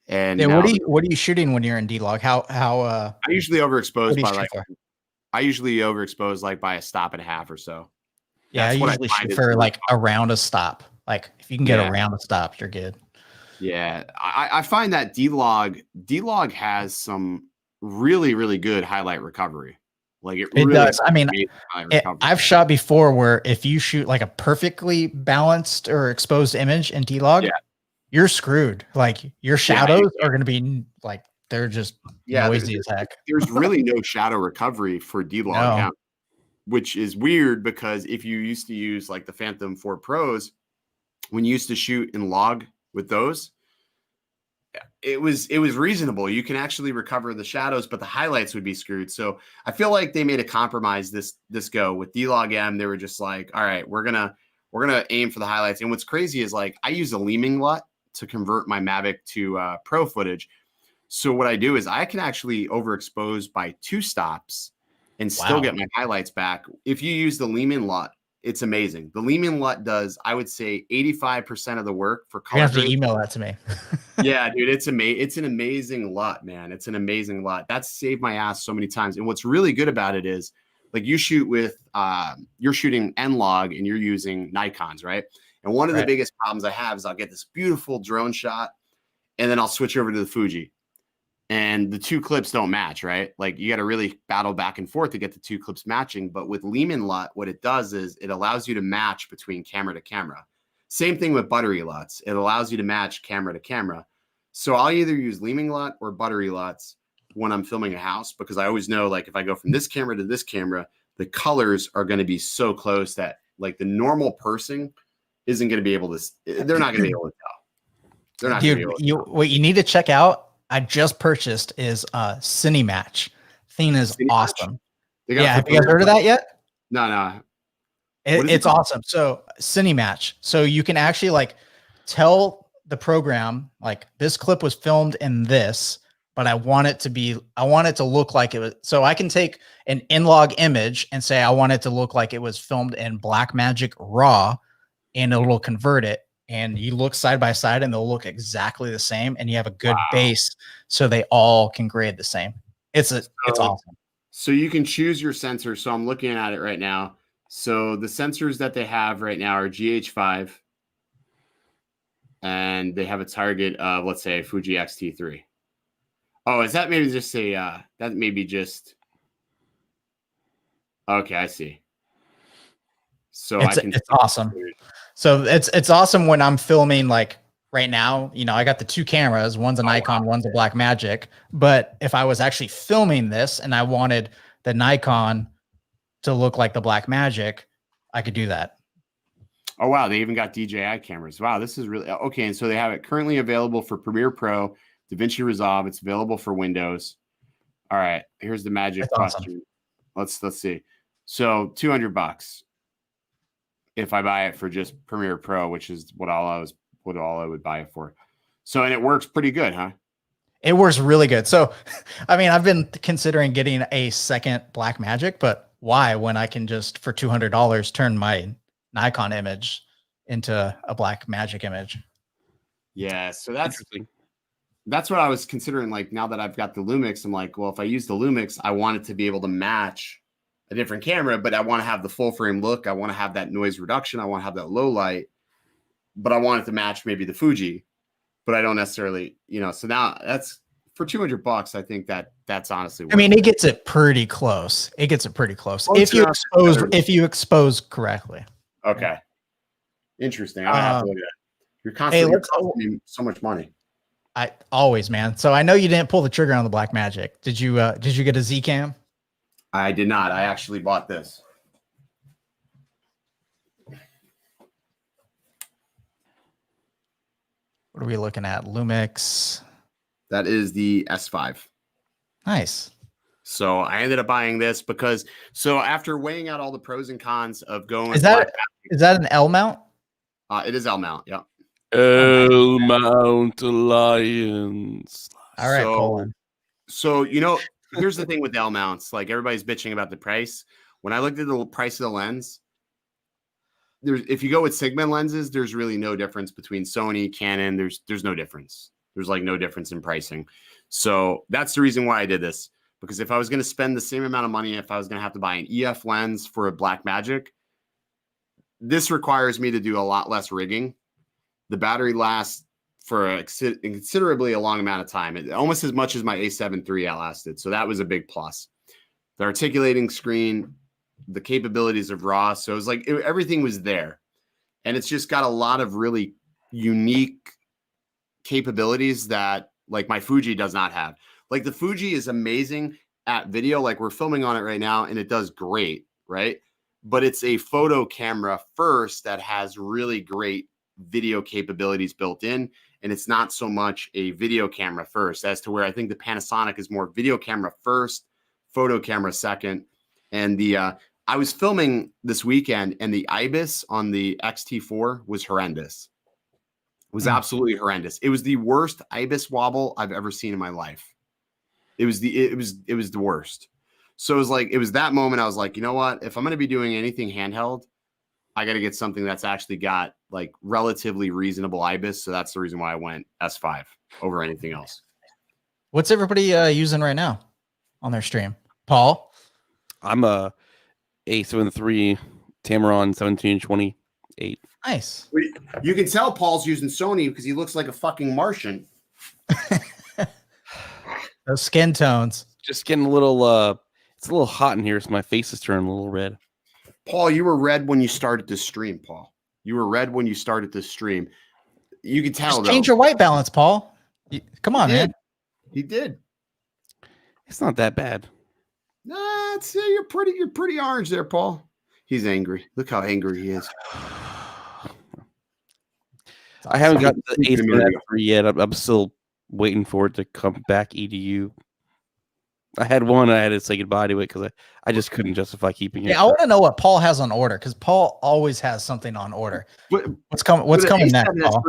And what are you shooting when you're in D-Log? How I usually overexpose by a stop and a half or so. Yeah, I usually shoot for like around a stop. Like if you can get around a stop, you're good. Yeah, I find that D-Log has some really, really good highlight recovery. Like it really does. I mean, I've shot before where if you shoot like a perfectly balanced or exposed image in D-Log, you're screwed. Like your shadows are going to be like, they're just noisy as heck. There's really no shadow recovery for D-Log, which is weird, because if you used to use like the Phantom 4 Pros, when you used to shoot in log with those, it was reasonable. You can actually recover the shadows, but the highlights would be screwed. So I feel like they made a compromise this go with D-Log M. They were just like, all right, we're gonna aim for the highlights. And what's crazy is like I use a Leeming LUT to convert my Mavic to pro footage. So what I do is I can actually overexpose by 2 stops and still get my highlights back. If you use the Leeming LUT, it's amazing. The Leeming LUT does, I would say, 85% of the work for color. You have to email that to me. Yeah, dude, it's an amazing LUT, man. It's an amazing LUT. That's saved my ass so many times. And what's really good about it is, like, you shoot with, you're shooting N-Log and you're using Nikons, right? And one of the biggest problems I have is I'll get this beautiful drone shot, and then I'll switch over to the Fuji, and the 2 clips don't match, right? Like you got to really battle back and forth to get the 2 clips matching. But with Leeming LUT, what it does is it allows you to match between camera to camera. Same thing with buttery LUTs. It allows you to match camera to camera. So I'll either use Leeming LUT or buttery LUTs when I'm filming a house, because I always know, like, if I go from this camera to this camera, the colors are going to be so close that like the normal person isn't going to be able to, they're not going to be able to tell. They're not going to be able to tell. What you need to check out, I just purchased, is Cinematch. Thing is awesome. Yeah, have you guys heard of that yet? No. It's awesome. So Cinematch. So you can actually like tell the program, like, this clip was filmed in this, but I want it to look like it was. So I can take an in-log image and say, I want it to look like it was filmed in Blackmagic RAW, and it'll convert it. And you look side by side and they'll look exactly the same. And you have a good base so they all can grade the same. It's awesome. So you can choose your sensor. So I'm looking at it right now. So the sensors that they have right now are GH5. And they have a target of, let's say, Fuji X-T3. Oh, is that maybe just a, that maybe just, okay, I see. So it's awesome. So it's awesome when I'm filming, like right now, you know, I got the 2 cameras, one's a Nikon, one's a Blackmagic. But if I was actually filming this and I wanted the Nikon to look like the Blackmagic, I could do that. Oh, wow. They even got DJI cameras. Wow. This is really okay. And so they have it currently available for Premiere Pro, DaVinci Resolve. It's available for Windows. All right. Here's the magic question. Awesome. Let's see. So $200 if I buy it for just Premiere Pro, which is what all I would buy it for. So, and it works pretty good, huh? It works really good. So, I mean, I've been considering getting a second Blackmagic, but why when I can just for $200 turn my Nikon image into a Blackmagic image? Yeah, so that's what I was considering. Like, now that I've got the Lumix, I'm like, well, if I use the Lumix, I want it to be able to match a different camera, but I want to have the full frame look. I want to have that noise reduction. I want to have that low light, but I want it to match maybe the Fuji, but I don't necessarily, you know, so now that's for $200. I think that's honestly, I mean, it gets it pretty close. It gets it pretty close if you expose correctly. Okay. Interesting. I have to look at it. You're constantly costing so much money. I always, man. So I know you didn't pull the trigger on the Blackmagic. Did you get a Z cam? I did not. I actually bought this. What are we looking at? Lumix. That is the S5. Nice. So I ended up buying this because, so after weighing out all the pros and cons of going, is that an L mount? It is L mount. Yeah. L mount Alliance. All right, Colin. So, you know, here's the thing with L mounts. Like, everybody's bitching about the price. When I looked at the price of the lens, if you go with Sigma lenses, there's really no difference between Sony, Canon. There's no difference. There's like no difference in pricing. So that's the reason why I did this. Because if I was going to spend the same amount of money, if I was going to have to buy an EF lens for a Blackmagic, this requires me to do a lot less rigging. The battery lasts for a considerably a long amount of time, almost as much as my A7 III outlasted. So that was a big plus. The articulating screen, the capabilities of RAW. So it was like everything was there. And it's just got a lot of really unique capabilities that like my Fuji does not have. Like the Fuji is amazing at video. Like we're filming on it right now and it does great, right? But it's a photo camera first that has really great video capabilities built in. And it's not so much a video camera first, as to where I think the Panasonic is more video camera first, photo camera second. And I was filming this weekend and the IBIS on the X-T4 was horrendous. It was absolutely horrendous. It was the worst IBIS wobble I've ever seen in my life. It was the worst. So it was that moment I was like, you know what? If I'm going to be doing anything handheld, I got to get something that's actually got like relatively reasonable IBIS. So that's the reason why I went S5 over anything else. What's everybody using right now on their stream? Paul? I'm a A7 III Tamron 1728. Nice. You can tell Paul's using Sony because he looks like a fucking Martian. Those skin tones. Just getting a little it's a little hot in here, so my face is turning a little red. Paul, you were red when you started this stream, Paul. You were red when you started this stream. You can tell. Just change your white balance, Paul. Come on, man. He did. It's not that bad. Nah, you're pretty orange there, Paul. He's angry. Look how angry he is. I haven't got the A7 III yet. I'm still waiting for it to come back EDU. I had one. I had to say goodbye to it because I just couldn't justify keeping it. Yeah, I want to know what Paul has on order because Paul always has something on order. What's coming next, Paul?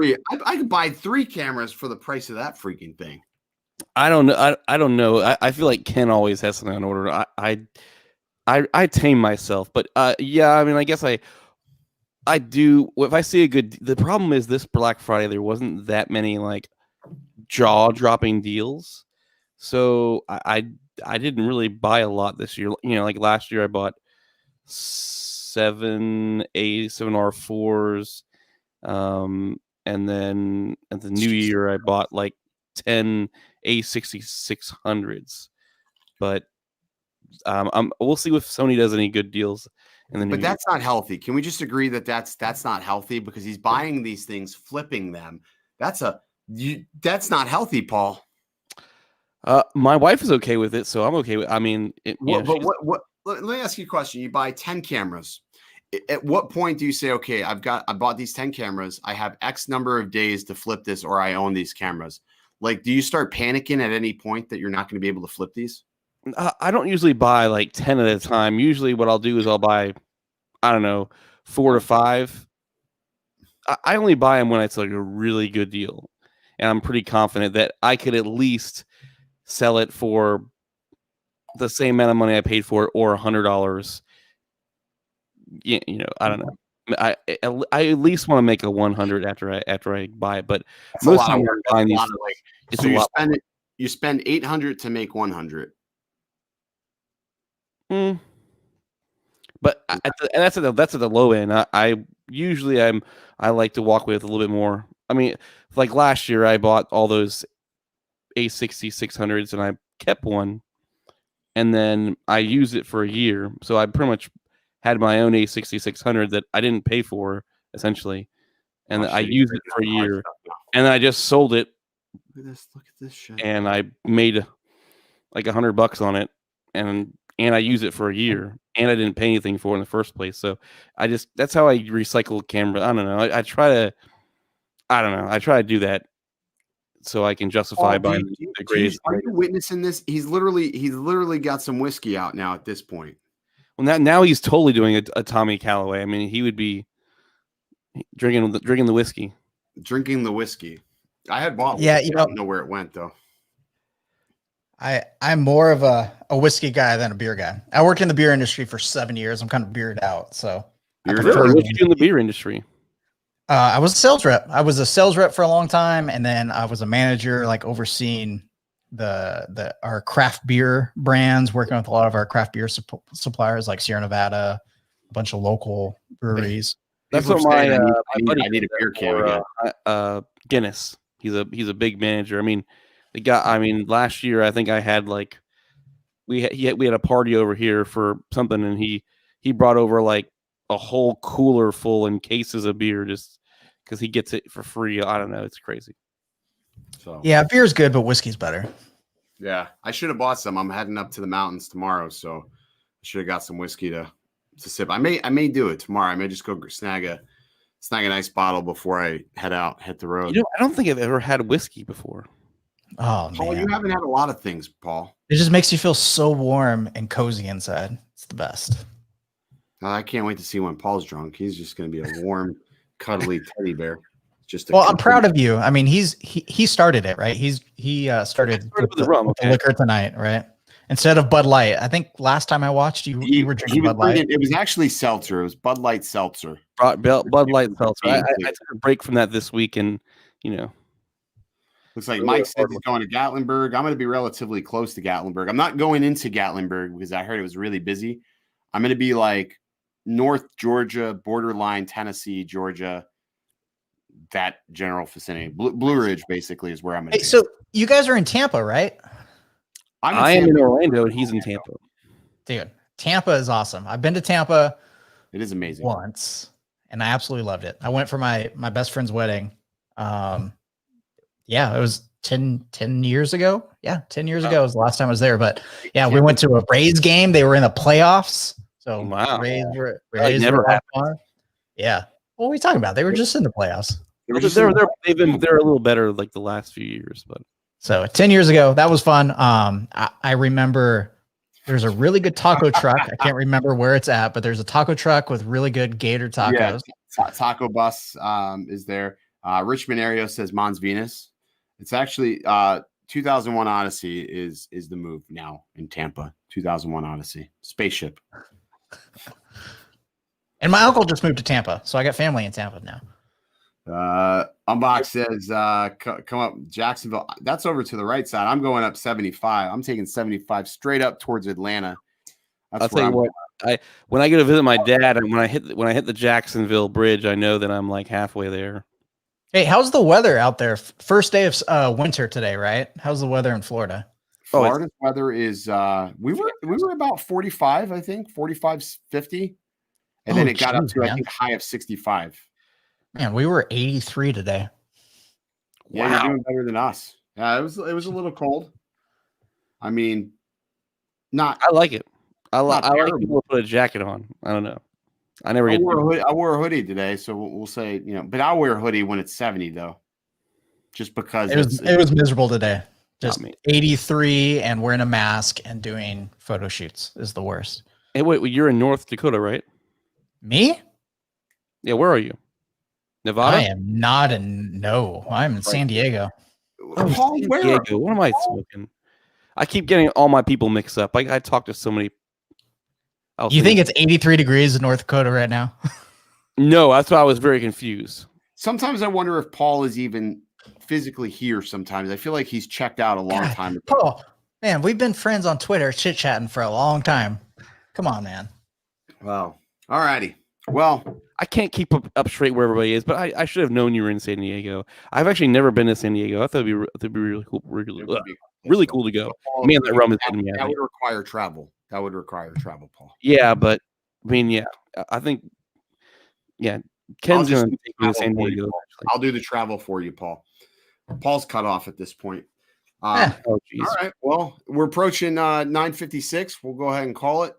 I could buy 3 cameras for the price of that freaking thing. I don't know. I don't know. I feel like Ken always has something on order. I tame myself, but yeah. I mean, I guess I do. If I see a good, the problem is this Black Friday there wasn't that many like jaw dropping deals, so I didn't really buy a lot this year. You know, like last year I bought 7R4s, and then at the new year I bought like 10 A6600s. But we'll see if Sony does any good deals in the new But year. that's not healthy. Can we just agree that that's not healthy because he's buying these things, flipping them? That's not healthy, Paul. My wife is okay with it, so I'm okay with. I mean, what? Let me ask you a question. You buy 10 cameras. At what point do you say, okay, I bought these 10 cameras. I have X number of days to flip this, or I own these cameras. Like, do you start panicking at any point that you're not going to be able to flip these? I don't usually buy like 10 at a time. Usually, what I'll do is I'll buy, I don't know, 4 to 5. I only buy them when it's like a really good deal, and I'm pretty confident that I could at least sell it for the same amount of money I paid for it, or $100. You know, I don't know. I at least want to make a 100 after I buy it, but That's most a lot time of work. buying these, So you spend 800 to make 100. But that's at the low end. I usually I like to walk away with a little bit more. I mean, like last year I bought all those A6600s and I kept one, and then I used it for a year. So I pretty much had my own A6600 that I didn't pay for essentially, and I used it for a year, and then I just sold it. Look at this shit. And I made like $100 on it, and I used it for a year, and I didn't pay anything for it in the first place. So that's how I recycle camera. I don't know. I try to do that so I can justify buying the greatest. Are you witnessing this? He's literally got some whiskey out now at this point. Well, now he's totally doing a Tommy Callaway. I mean, he would be drinking the whiskey. Drinking the whiskey. I had bought. Yeah, I don't know where it went though. I'm more of a whiskey guy than a beer guy. I worked in the beer industry for 7 years. I'm kind of beered out. So what did you do in the beer industry? I was a sales rep. I was a sales rep for a long time, and then I was a manager, like overseeing our craft beer brands, working with a lot of our craft beer suppliers like Sierra Nevada, a bunch of local breweries. That's what my buddy. I need a beer can. Guinness. He's a big manager. I mean, the guy. I mean, last year I think I had like we had a party over here for something, and he brought over like a whole cooler full in cases of beer just because he gets it for free. I don't know. It's crazy. So yeah, beer's good, but whiskey's better. Yeah, I should have bought some. I'm heading up to the mountains tomorrow, so I should have got some whiskey to sip. I may do it tomorrow. I may just go snag a nice bottle before I hit the road. You know, I don't think I've ever had whiskey before. Oh, Paul, man. you haven't had a lot of things, Paul. It just makes you feel so warm and cozy inside. It's the best. I can't wait to see when Paul's drunk. He's just going to be a warm, cuddly teddy bear. I'm proud of you. I mean, he started it, right? He started with the rum, the liquor tonight, right? Instead of Bud Light. I think last time I watched you were drinking Bud Light. It was actually seltzer. It was Bud Light seltzer. Bud Light seltzer. I took a break from that this week, and you know. Looks like Mike said he's going to Gatlinburg. I'm going to be relatively close to Gatlinburg. I'm not going into Gatlinburg because I heard it was really busy. I'm going to be like North Georgia, borderline Tennessee, Georgia, that general vicinity. Blue Ridge basically is where I'm going to be. So you guys are in Tampa, right? I am in Orlando and he's in Tampa. Dude, Tampa is awesome. I've been to Tampa. It is amazing. Once, and I absolutely loved it. I went for my best friend's wedding. Yeah, it was 10 years ago. Yeah, 10 years ago was the last time I was there. But yeah, we went to a Rays game. They were in the playoffs. So wow. Rays never happened. Yeah. What are we talking about? They were just in the playoffs. They're a little better like the last few years, but so 10 years ago, that was fun. I remember there's a really good taco truck. I can't remember where it's at, but there's a taco truck with really good gator tacos. Yeah, Taco Bus is there. Richmond area says Mons Venus. It's actually 2001 Odyssey is the move now in Tampa. 2001 Odyssey spaceship. And my uncle just moved to Tampa, so I got family in Tampa now. Unbox says, come up Jacksonville. That's over to the right side. I'm going up 75. I'm taking 75 straight up towards Atlanta. That's I'll tell you what. When I go to visit my dad, and when I hit the Jacksonville Bridge, I know that I'm like halfway there. Hey, how's the weather out there? First day of winter today, right? How's the weather in Florida? Florida's weather is we were about 45, I think, 45, 50. And then it got up to, I think, high of 65. Man, we were 83 today. Yeah, wow. You're doing better than us. Yeah, it was a little cold. I mean, I like it. I like people to put a jacket on. I don't know. I wore a hoodie today, so we'll say, but I'll wear a hoodie when it's 70 though. Just because it was miserable today. Just 83 and wearing a mask and doing photo shoots is the worst. Hey, wait, you're in North Dakota, right? Me? Yeah, where are you? Nevada? I am not I'm in San Diego. Oh, San Diego. What am I smoking? I keep getting all my people mixed up. I talk to so many. You think it's 83 degrees in North Dakota right now? No, that's why I was very confused. Sometimes I wonder if Paul is even physically here sometimes. I feel like he's checked out a long time ago. Paul, man, we've been friends on Twitter, chit-chatting for a long time. Come on, man. Wow. All righty. Well, I can't keep up straight where everybody is, but I should have known you were in San Diego. I've actually never been to San Diego. I thought it'd be really cool, really cool to go. Man, that rum is getting me out. That would require travel. Paul. Yeah, but I mean, yeah, I think, yeah, Ken's going to take me to San Diego. I'll do the travel for you, Paul. Paul's cut off at this point. Oh, geez. All right. Well, we're approaching 9:56. We'll go ahead and call it.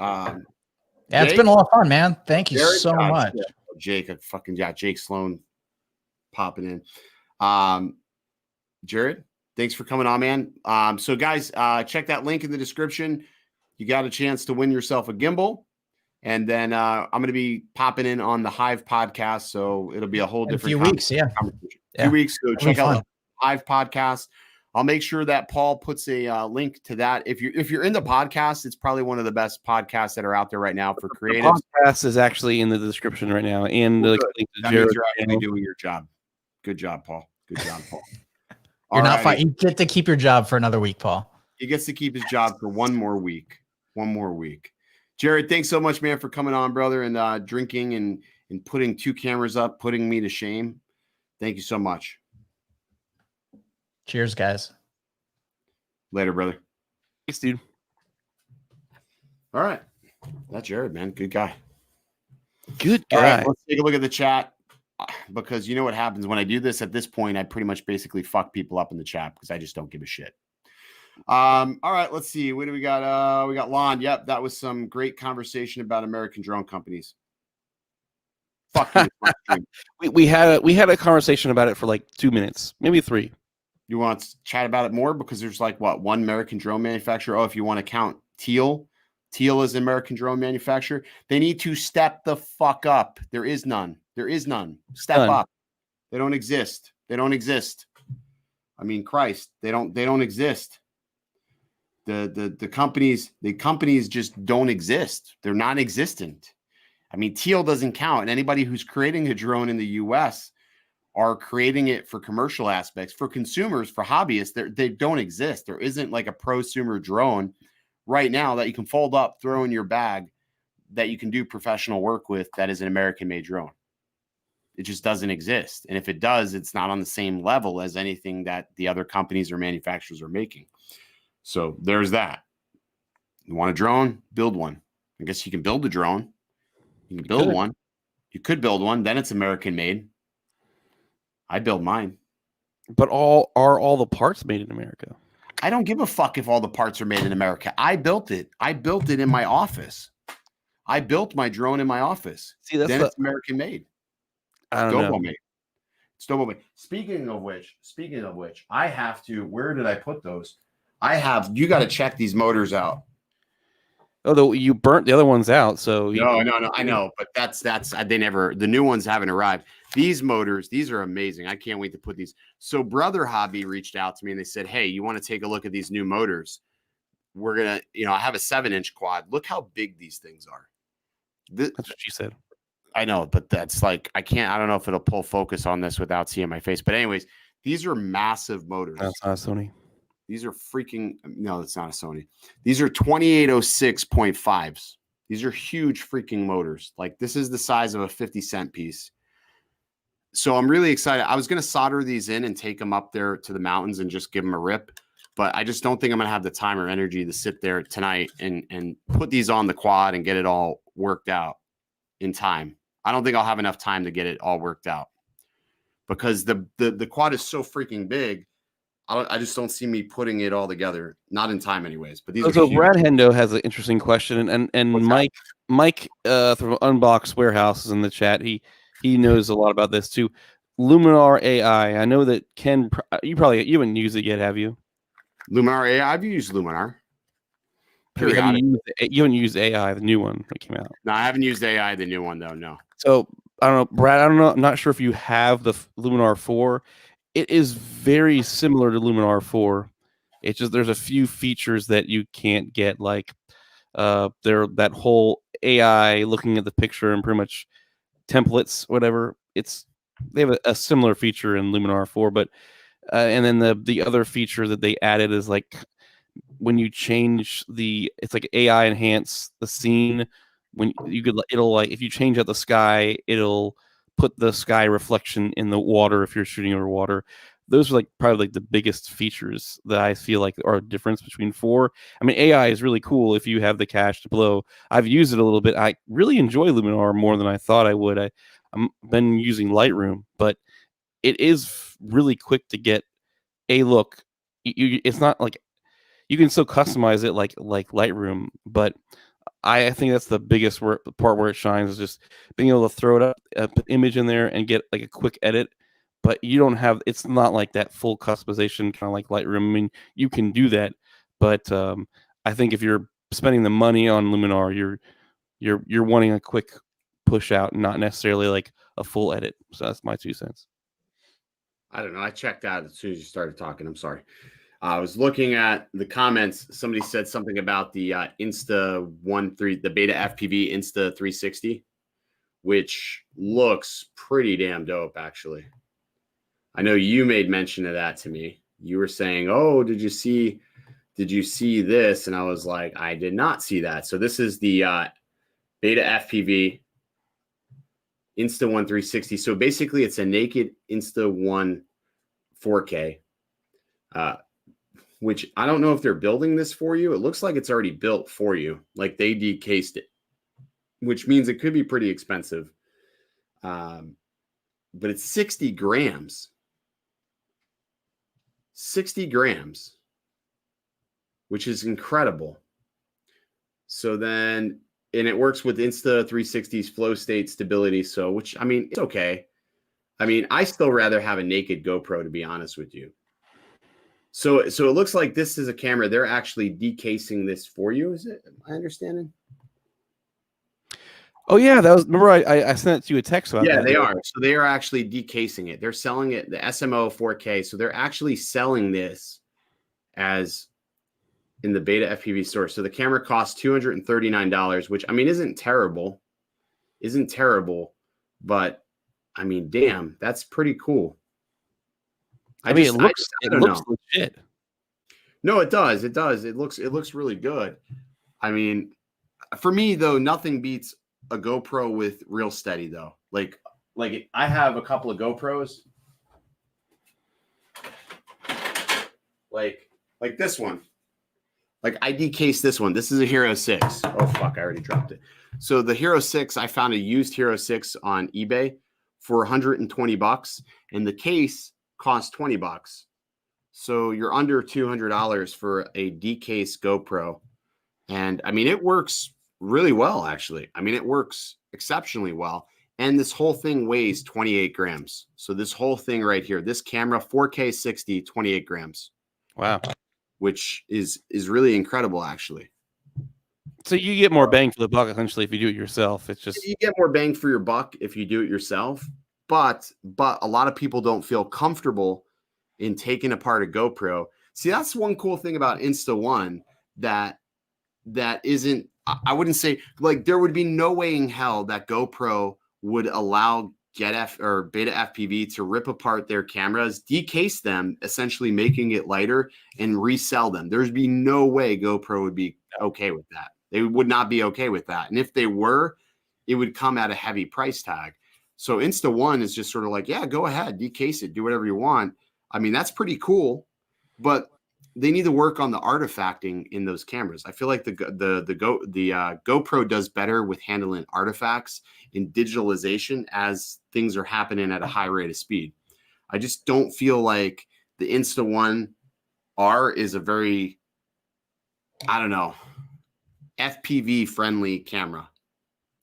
Yeah, it's been a lot of fun, man. Thank you so much. Jake, Jake Sloan popping in. Jared, thanks for coming on, man. So guys, check that link in the description. You got a chance to win yourself a gimbal. And then I'm going to be popping in on the Hive podcast. So it'll be a whole different few weeks. Yeah. Few weeks. So check out the Hive podcast. I'll make sure that Paul puts a link to that. If you're into podcasts, it's probably one of the best podcasts that are out there right now for creatives. The podcast is actually in the description right now, and link to that means you're actually doing your job. Good job, Paul. Good job, Paul. You're not fine. You get to keep your job for another week, Paul. He gets to keep his job for one more week. Jared, thanks so much, man, for coming on, brother, and drinking and putting 2 cameras up, putting me to shame. Thank you so much. Cheers, guys. Later, brother. Thanks, dude. All right. That's Jared, man. Good guy. Good guy. All right, let's take a look at the chat, because you know what happens when I do this at this point, I pretty much basically fuck people up in the chat because I just don't give a shit. All right, let's see. What do we got? We got Lon. Yep, that was some great conversation about American drone companies. Fuck you. we had a conversation about it for like 2 minutes, maybe 3. You want to chat about it more? Because there's like one American drone manufacturer. Oh, if you want to count Teal is an American drone manufacturer. They need to step the fuck up. There is none. Step up. They don't exist. I mean, Christ, they don't exist. The companies just don't exist. They're non-existent. I mean, Teal doesn't count. And anybody who's creating a drone in the US are creating it for commercial aspects. For consumers, for hobbyists, they don't exist. There isn't like a prosumer drone right now that you can fold up, throw in your bag, that you can do professional work with that is an American-made drone. It just doesn't exist. And if it does, it's not on the same level as anything that the other companies or manufacturers are making. So there's that. You want a drone? Build one. I guess you can build a drone. You can build one. You could build one. Then it's American-made. I build mine. But are all the parts made in America? I don't give a fuck if all the parts are made in America. I built it. I built it in my office. I built my drone in my office. See, that's then it's American made. I don't know. Made. It's Dobo made. Speaking of which, I have to. Where did I put those? You got to check these motors out. Although you burnt the other ones out, so No, I know, but that's they never, the new ones haven't arrived. These motors, these are amazing. I can't wait to put these. So Brother Hobby reached out to me and they said, hey, you want to take a look at these new motors? We're gonna, I have a 7-inch quad. Look how big these things are. That's what she said. I know, but that's like, I don't know if it'll pull focus on this without seeing my face. But anyways, these are massive motors. That's not a Sony. These are freaking, no, it's not a Sony. These are 2806.5s. These are huge freaking motors. Like, this is the size of a 50-cent piece. So I'm really excited. I was going to solder these in and take them up there to the mountains and just give them a rip. But I just don't think I'm going to have the time or energy to sit there tonight and put these on the quad and get it all worked out in time. I don't think I'll have enough time to get it all worked out because the quad is so freaking big. I just don't see me putting it all together. Not in time anyways. But these are huge. Brad Hendo has an interesting question. And Mike from Unbox Warehouse is in the chat. He knows a lot about this too. Luminar AI. I know that Ken, you haven't used it yet, have you? Luminar AI. I've used Luminar. You haven't used AI, the new one that came out. No, I haven't used AI, the new one though. No. So I don't know, Brad. I don't know. I'm not sure if you have the Luminar 4. It is very similar to Luminar 4. It's just there's a few features that you can't get, like that whole AI looking at the picture and pretty much templates, whatever. They have a similar feature in Luminar 4, but and then the other feature that they added is like when you change it's like AI enhance the scene. When it'll like if you change out the sky, it'll put the sky reflection in the water if you're shooting over water. Those are like probably like the biggest features that I feel like are a difference between 4. I mean, AI is really cool if you have the cash to blow. I've used it a little bit. I really enjoy Luminar more than I thought I would. I've been using Lightroom, but it is really quick to get a look. It's not like you can still customize it like Lightroom, but I think that's the biggest part where it shines is just being able to throw it up, put image in there and get like a quick edit. But you don't have, it's not like that full customization, kind of like Lightroom. I mean, you can do that, but I think if you're spending the money on Luminar, you're wanting a quick push out, not necessarily like a full edit. So that's my 2 cents. I don't know. I checked out as soon as you started talking. I'm sorry. I was looking at the comments. Somebody said something about the the Beta FPV Insta 360, which looks pretty damn dope, actually. I know you made mention of that to me. You were saying, "Oh, did you see this?" And I was like, "I did not see that." So this is the Beta FPV Insta 1 360. So basically, it's a naked Insta 1 4K. Which I don't know if they're building this for you. It looks like it's already built for you. Like they decased it, which means it could be pretty expensive. But it's 60 grams. 60 grams, which is incredible. So then, and it works with Insta 360's flow state stability. So, which, I mean, it's okay. I mean, I still rather have a naked GoPro, to be honest with you. So it looks like this is a camera. They're actually decasing this for you. Is it my understanding? Oh yeah, that was. Remember, I sent you a text about that. Yeah, they are. So they are actually decasing it. They're selling it the SMO 4K. So they're actually selling this as in the Beta FPV store. So the camera costs $239, which I mean isn't terrible, but I mean, damn, that's pretty cool. I mean, it looks legit. No, it does. It does. It looks really good. I mean, for me though, nothing beats a GoPro with real steady though. Like I have a couple of GoPros. Like this one. Like I decased this one. This is a Hero 6. Oh fuck, I already dropped it. So the Hero 6, I found a used Hero 6 on eBay for $120, and the case cost $20. So you're under $200 for a decased GoPro. And I mean, it works really well, actually. I mean, it works exceptionally well. And this whole thing weighs 28 grams. So this whole thing right here, this camera, 4K 60, 28 grams. Wow. Which is really incredible, actually. So you get more bang for the buck essentially if you do it yourself. It's just You get more bang for your buck if you do it yourself, but a lot of people don't feel comfortable in taking apart a GoPro. See, that's one cool thing about Insta1 that isn't, I wouldn't say, like, there would be no way in hell that GoPro would allow or Beta FPV to rip apart their cameras, decase them, essentially making it lighter, and resell them. There'd be no way GoPro would be okay with that. They would not be okay with that. And if they were, it would come at a heavy price tag. So Insta1 is just sort of like, yeah, go ahead, decase it, do whatever you want. I mean, that's pretty cool, but they need to work on the artifacting in those cameras. I feel like the GoPro does better with handling artifacts in digitalization as things are happening at a high rate of speed. I just don't feel like the Insta1 R is a very, I don't know, FPV friendly camera.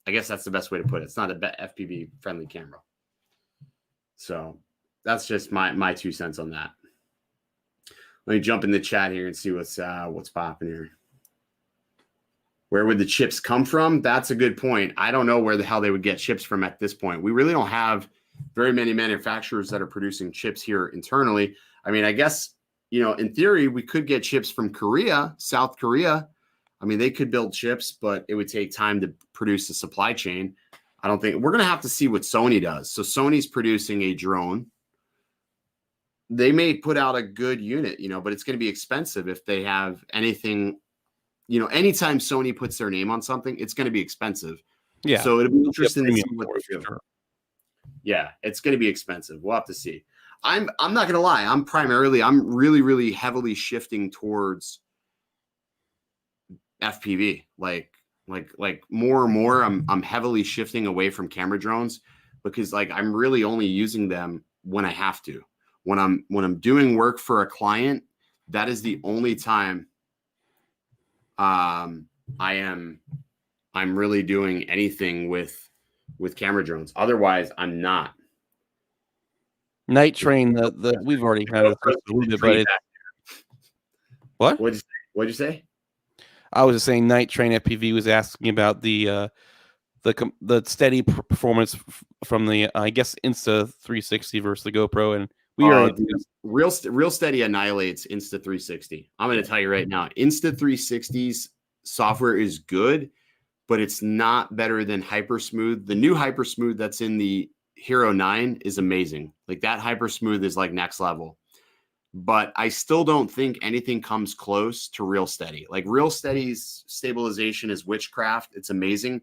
I guess that's the best way to put it. It's not a FPV friendly camera. So that's just my 2 cents on that. Let me jump in the chat here and see what's popping here. Where would the chips come from? That's a good point. I don't know where the hell they would get chips from at this point. We really don't have very many manufacturers that are producing chips here internally. I mean, I guess, in theory, we could get chips from Korea, South Korea. I mean, they could build chips, but it would take time to produce a supply chain. I don't think we're going to have to see what Sony does. So Sony's producing a drone. They may put out a good unit, but it's going to be expensive if they have anything, anytime Sony puts their name on something, it's going to be expensive. Yeah. So it'll be interesting to see what they do. Sure. Yeah, it's going to be expensive. We'll have to see. I'm not going to lie. I'm really, really heavily shifting towards FPV. Like more and more, I'm heavily shifting away from camera drones because I'm really only using them when I have to. When I'm doing work for a client, that is the only time I'm really doing anything with camera drones. Otherwise, I'm not. Night Train, we've already kind of discussed a little bit, but what? What'd you say? I was just saying Night Train FPV was asking about the steady performance from the I guess Insta360 versus the GoPro, and we are real steady annihilates Insta360. I'm going to tell you right now, Insta360's software is good, but it's not better than Hypersmooth. The new Hypersmooth that's in the Hero 9 is amazing. Like that Hypersmooth is like next level. But I still don't think anything comes close to Real Steady. Like Real Steady's stabilization is witchcraft. It's amazing.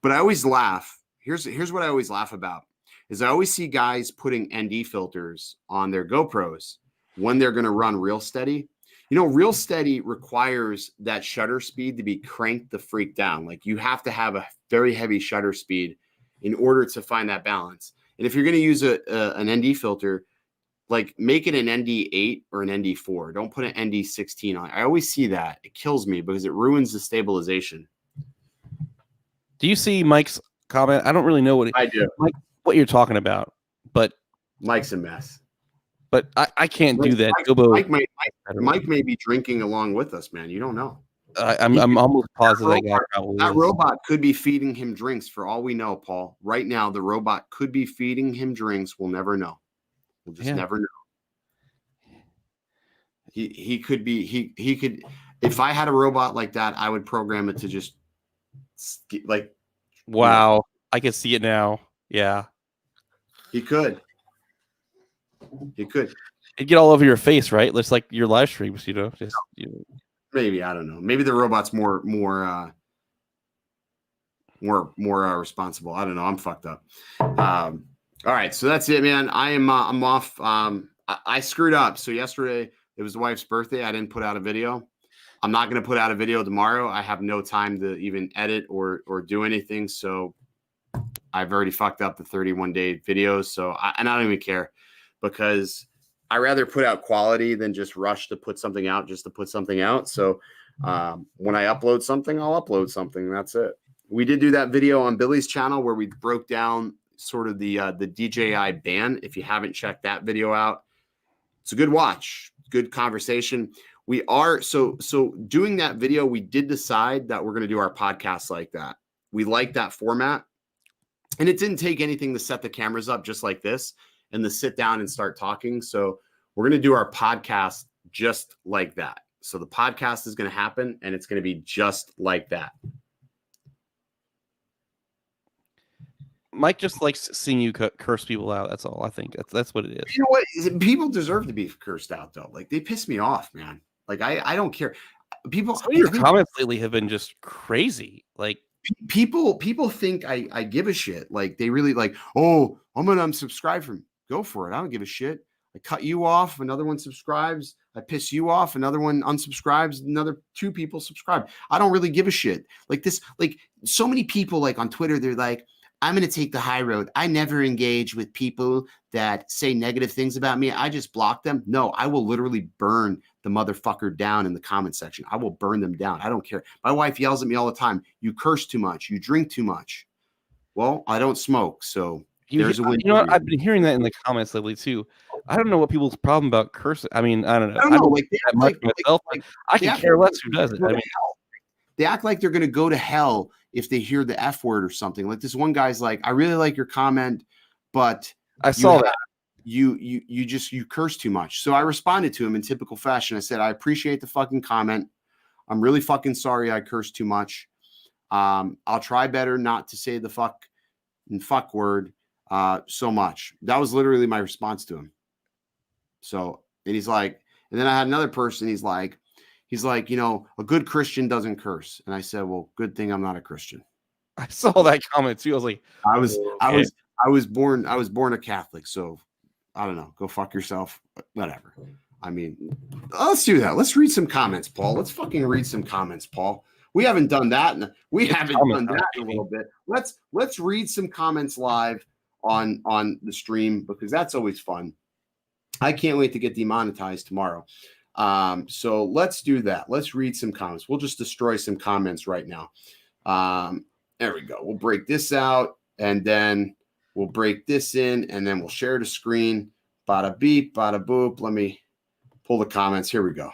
But I always laugh. Here's what I always laugh about. Is I always see guys putting ND filters on their GoPros when they're going to run Real Steady. Real Steady requires that shutter speed to be cranked the freak down. Like you have to have a very heavy shutter speed in order to find that balance. And if you're going to use an ND filter, like make it an ND8 or an ND4. Don't put an ND16 on. I always see that. It kills me because it ruins the stabilization. Do you see Mike's comment? I don't really know I do. Mike, what you're talking about, but Mike's a mess. But I can't do that. Mike may be drinking along with us, man. You don't know. I'm almost positive that robot could be feeding him drinks for all we know, Paul. Right now, the robot could be feeding him drinks. We'll never know. We'll just never know. He could be. He could. If I had a robot like that, I would program it to just like. Wow, I can see it now. Yeah, he could. He could. It'd get all over your face, right? It's like your live streams, just maybe, I don't know. Maybe the robot's more responsible. I don't know. I'm fucked up. All right, so that's it, man. I'm off. I screwed up. So yesterday it was the wife's birthday. I didn't put out a video. I'm not going to put out a video tomorrow. I have no time to even edit or do anything. So I've already fucked up the 31-day videos. So I don't even care. Because I rather put out quality than just rush to put something out just to put something out. So when I upload something, I'll upload something. That's it. We did do that video on Billy's channel where we broke down sort of the DJI Ban. If you haven't checked that video out, it's a good watch, good conversation. We are so doing that video. We did decide that we're going to do our podcast like that. We like that format, and it didn't take anything to set the cameras up just like this and to sit down and start talking. So we're going to do our podcast just like that. So the podcast is going to happen, and it's going to be just like that. Mike just likes seeing you curse people out. That's all. I think that's what it is. You know what? People deserve to be cursed out, though. Like, they piss me off, man. Like, I don't care. People. Some of your comments lately have been just crazy. Like, people think I give a shit. Like, they really like, oh, I'm gonna unsubscribe from. Go for it. I don't give a shit. I cut you off. Another one subscribes. I piss you off. Another one unsubscribes. Another 2 people subscribe. I don't really give a shit. Like this. Like, so many people, like on Twitter, they're like, I'm going to take the high road. I never engage with people that say negative things about me. I just block them. No, I will literally burn the motherfucker down in the comment section. I will burn them down. I don't care. My wife yells at me all the time. You curse too much. You drink too much. Well, I don't smoke. So there's a window. You know what? I've been hearing that in the comments lately too. I don't know what people's problem about cursing. I mean, I don't know. I don't know. Like, that much myself. I can care less who does it. I mean, they act like they're going to go to hell if they hear the F word or something. Like, this one guy's like, I really like your comment, but I saw that you curse too much. So I responded to him in typical fashion. I said, I appreciate the fucking comment. I'm really fucking sorry I cursed too much. I'll try better not to say the fuck word so much. That was literally my response to him. So, and he's like, and then I had another person. He's like, you know, a good Christian doesn't curse. And I said, well, good thing I'm not a Christian. I saw that comment too. I was like, I was born a Catholic. So I don't know, go fuck yourself. Whatever. I mean, let's do that. Let's read some comments, Paul. Let's fucking read some comments, Paul. We haven't done that. In a little bit. Let's read some comments live on the stream, because that's always fun. I can't wait to get demonetized tomorrow. So let's do that. Let's read some comments. We'll just destroy some comments right now. There we go. We'll break this out, and then we'll break this in, and then we'll share the screen. Bada beep, bada boop. Let me pull the comments. Here we go.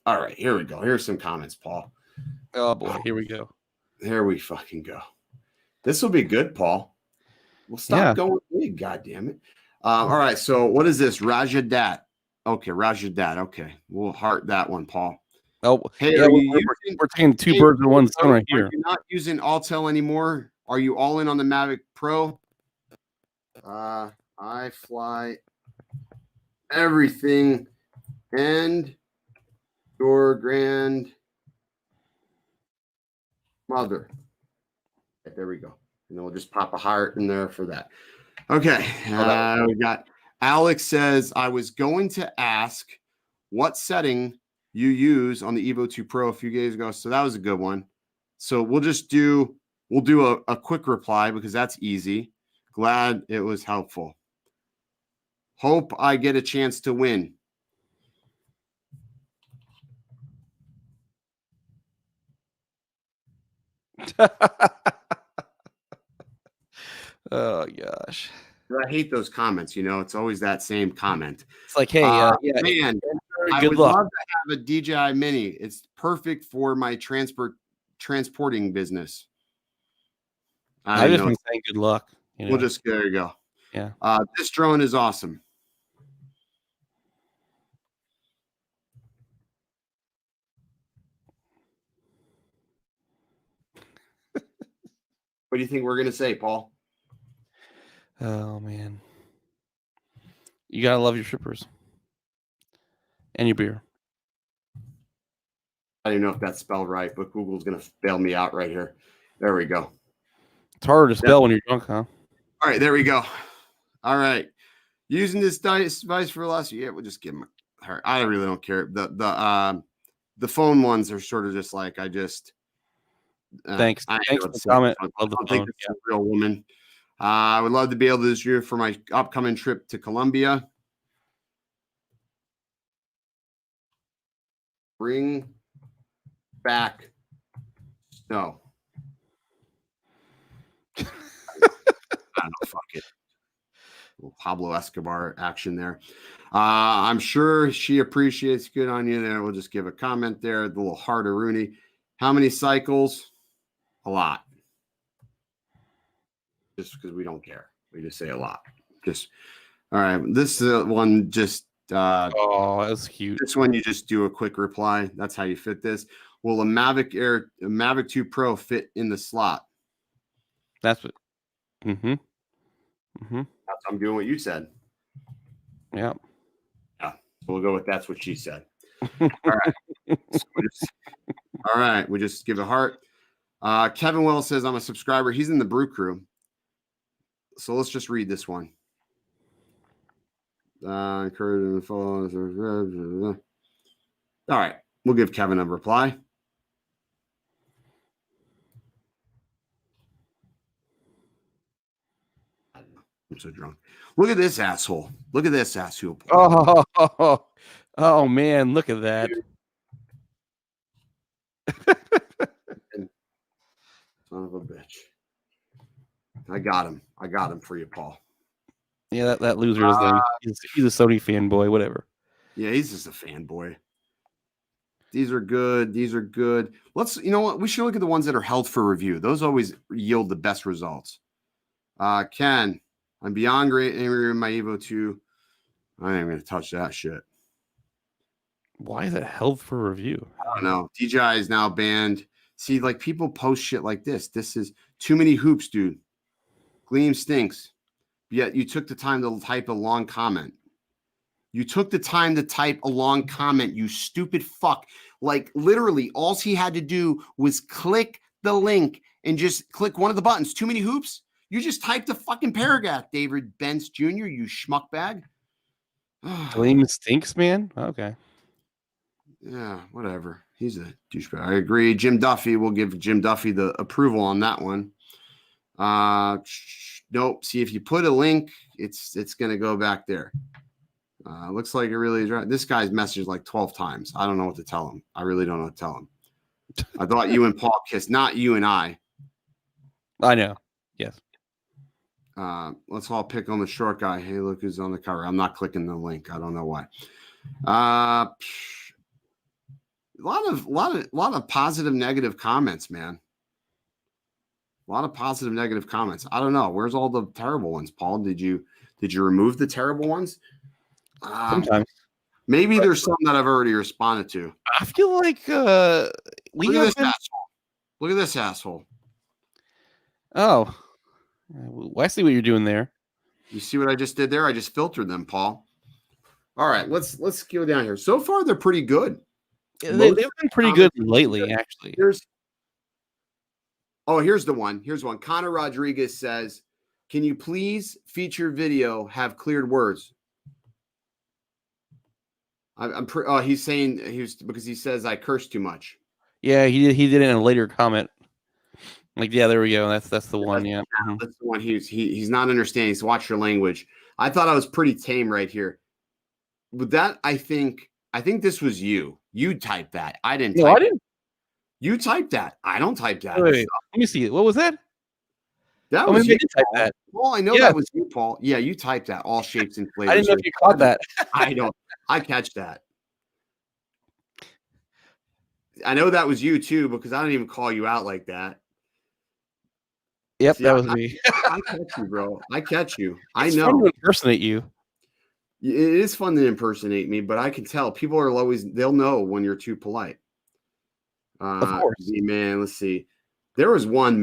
All right, here we go. Here's some comments, Paul. Oh boy, here we go. Here we fucking go. This will be good, Paul. We'll stop going big, God damn it. All right, so what is this? Rajadat. Okay, Rajadat. Okay, we'll heart that one, Paul. Oh, hey, yeah, we're taking 2 birds with one stone right here. You're not using Altel anymore. Are you all in on the Mavic Pro? I fly everything and your grandmother. Okay, there we go. And then we'll just pop a heart in there for that. Okay, we got Alex says, I was going to ask what setting you use on the Evo 2 Pro a few days ago. So that was a good one. So we'll do a quick reply, because that's easy. Glad it was helpful. Hope I get a chance to win. Oh gosh, I hate those comments. You know, it's always that same comment. It's like, hey, man, I good would luck. love to have a DJI Mini. It's perfect for my transporting business. I just been saying good luck. You know? We'll just, there you go. Yeah. This drone is awesome. What do you think we're going to say, Paul? Oh, man. You got to love your shippers. And your beer. I don't know if that's spelled right, but Google's going to bail me out right here. There we go. It's harder to spell when you're drunk, huh? All right, there we go. All right. Using this device for the last year, we'll just give them her. I really don't care. The phone ones are sort of just like, I just... Thanks for the comment. I love the phone. Yeah. A real woman. I would love to be able to do this year for my upcoming trip to Colombia. Bring back snow. I don't know, fuck it. little Pablo Escobar action there. I'm sure she appreciates. Good on you there. We'll just give a comment there. The little heart of Rooney. How many cycles? A lot. Just because we don't care. We just say a lot. Just all right. This one just Oh, that's cute. this one you just do a quick reply. That's how you fit this. Will a Mavic 2 Pro fit in the slot? That's what. Mm-hmm. Mm-hmm. I'm doing what you said. Yeah. Yeah. We'll go with that's what she said. All right. All right. We just give a heart. Kevin Wells says, I'm a subscriber. He's in the Brew Crew. So let's just read this one. Encourage him to follow. All right. We'll give Kevin a reply. I'm so drunk. Look at this asshole. Look at this asshole. Oh man, look at that. Son of a bitch. I got him. I got him for you, Paul. Yeah, that loser is then. He's a Sony fanboy, whatever. Yeah, he's just a fanboy. These are good. These are good. You know what? We should look at the ones that are held for review. Those always yield the best results. Ken, I'm beyond great angry in my Evo 2. I ain't going to touch that shit. Why is it held for review? I don't know. DJI is now banned. See, like people post shit like this. This is too many hoops, dude. Gleam stinks. Yet you took the time to type a long comment. You took the time to type a long comment, you stupid fuck. Like literally, all he had to do was click the link and just click one of the buttons. Too many hoops? You just typed a fucking paragraph, David Benz Jr., you schmuck bag. Gleam stinks, man? Okay. Yeah, whatever. He's a douchebag. I agree. Jim Duffy, we'll give Jim Duffy the approval on that one. Nope. See, if you put a link, it's going to go back there. Looks like it really is right. This guy's messaged like 12 times. I don't know what to tell him. I really don't know what to tell him. I thought you and Paul kissed, not you and I. I know. Yes. Let's all pick on the short guy. Hey, look who's on the cover. I'm not clicking the link. I don't know why. A lot of positive, negative comments, man. A lot of positive, negative comments. I don't know. Where's all the terrible ones, Paul? Did you remove the terrible ones? Sometimes. Maybe there's some that I've already responded to. I feel like Look at this asshole. Oh. Well, I see what you're doing there. You see what I just did there? I just filtered them, Paul. All right, let's go down here. So far, they're pretty good. They've been pretty good lately, actually. Here's the one. Here's one. Connor Rodriguez says, "Can you please feature video have cleared words?" He's saying because he says I curse too much. Yeah, he did it in a later comment. Like, yeah, there we go. That's the one. Yeah, that's the one. He's not understanding. So watch your language. I thought I was pretty tame right here. With that, I think this was you. You typed that. I didn't. No, I didn't. You typed that. I don't type that. Wait, let me see it. What was that? That was you. Type that. Paul, I know that was you, Paul. Yeah, you typed that. All shapes and flavors. I didn't know if you caught that. I don't. I catch that. I know that was you too because I don't even call you out like that. Yep, that was me. I catch you, bro. I catch you. It's I know. fun to impersonate you. It is fun to impersonate me, but I can tell people are they'll know when you're too polite. Of course. Man, let's see. There was one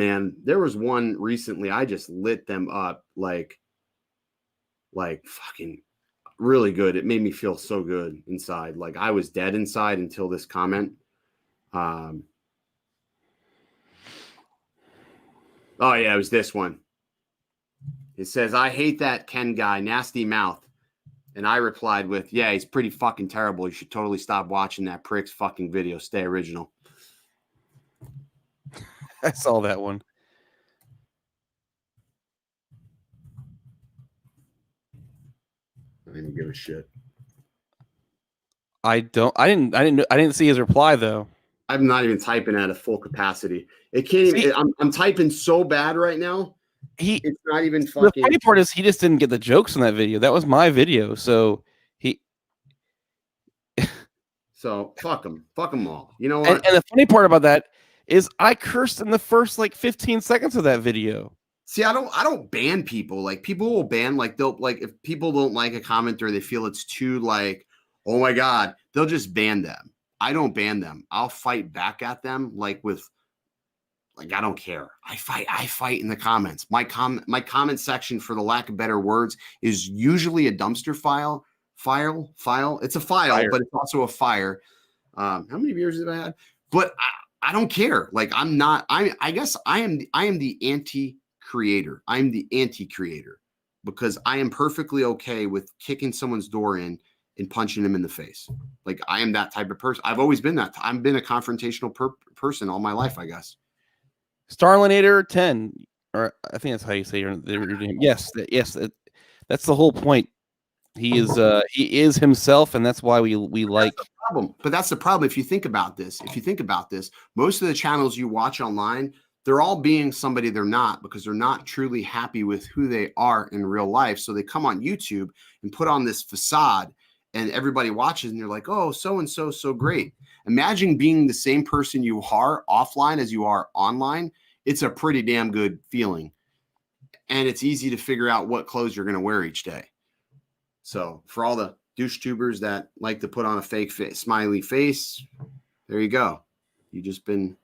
recently. I just lit them up like fucking really good. It made me feel so good inside. Like I was dead inside until this comment. Oh yeah, it was this one. It says, "I hate that Ken guy, nasty mouth." And I replied with, "Yeah, he's pretty fucking terrible. You should totally stop watching that prick's fucking video. Stay original." I saw that one. I didn't give a shit. I didn't see his reply though. I'm not even typing at a full capacity. It can't even, I'm typing so bad right now It's not even The fucking. funny part is he just didn't get the jokes in that video. That was my video, so he. So fuck them all. You know And, what? and the funny part about that is I cursed in the first like 15 seconds of that video. See, I don't ban people. Like people will ban, like they'll like if people don't like a comment or they feel it's too like, oh my God, they'll just ban them. I don't ban them. I'll fight back at them like I don't care. I fight in the comments. My comment section, for the lack of better words, is usually a dumpster file. It's a file, but it's also a fire. How many viewers have I had? But I don't care. Like I guess I am the anti-creator. I'm the anti-creator because I am perfectly okay with kicking someone's door in and punching them in the face. Like I am that type of person. I've always been that. I've been a confrontational person all my life, I guess. Starlinator 10, or I think that's how you say your name. Yes, that's the whole point. He is himself, and that's why we like. Problem. But that's the problem. If you think about this, most of the channels you watch online, they're all being somebody they're not because they're not truly happy with who they are in real life. So they come on YouTube and put on this facade, and everybody watches, and you're like, oh, so and so great. Imagine being the same person you are offline as you are online. It's a pretty damn good feeling. And it's easy to figure out what clothes you're going to wear each day. So for all the douche tubers that like to put on a fake smiley face, there you go. You just been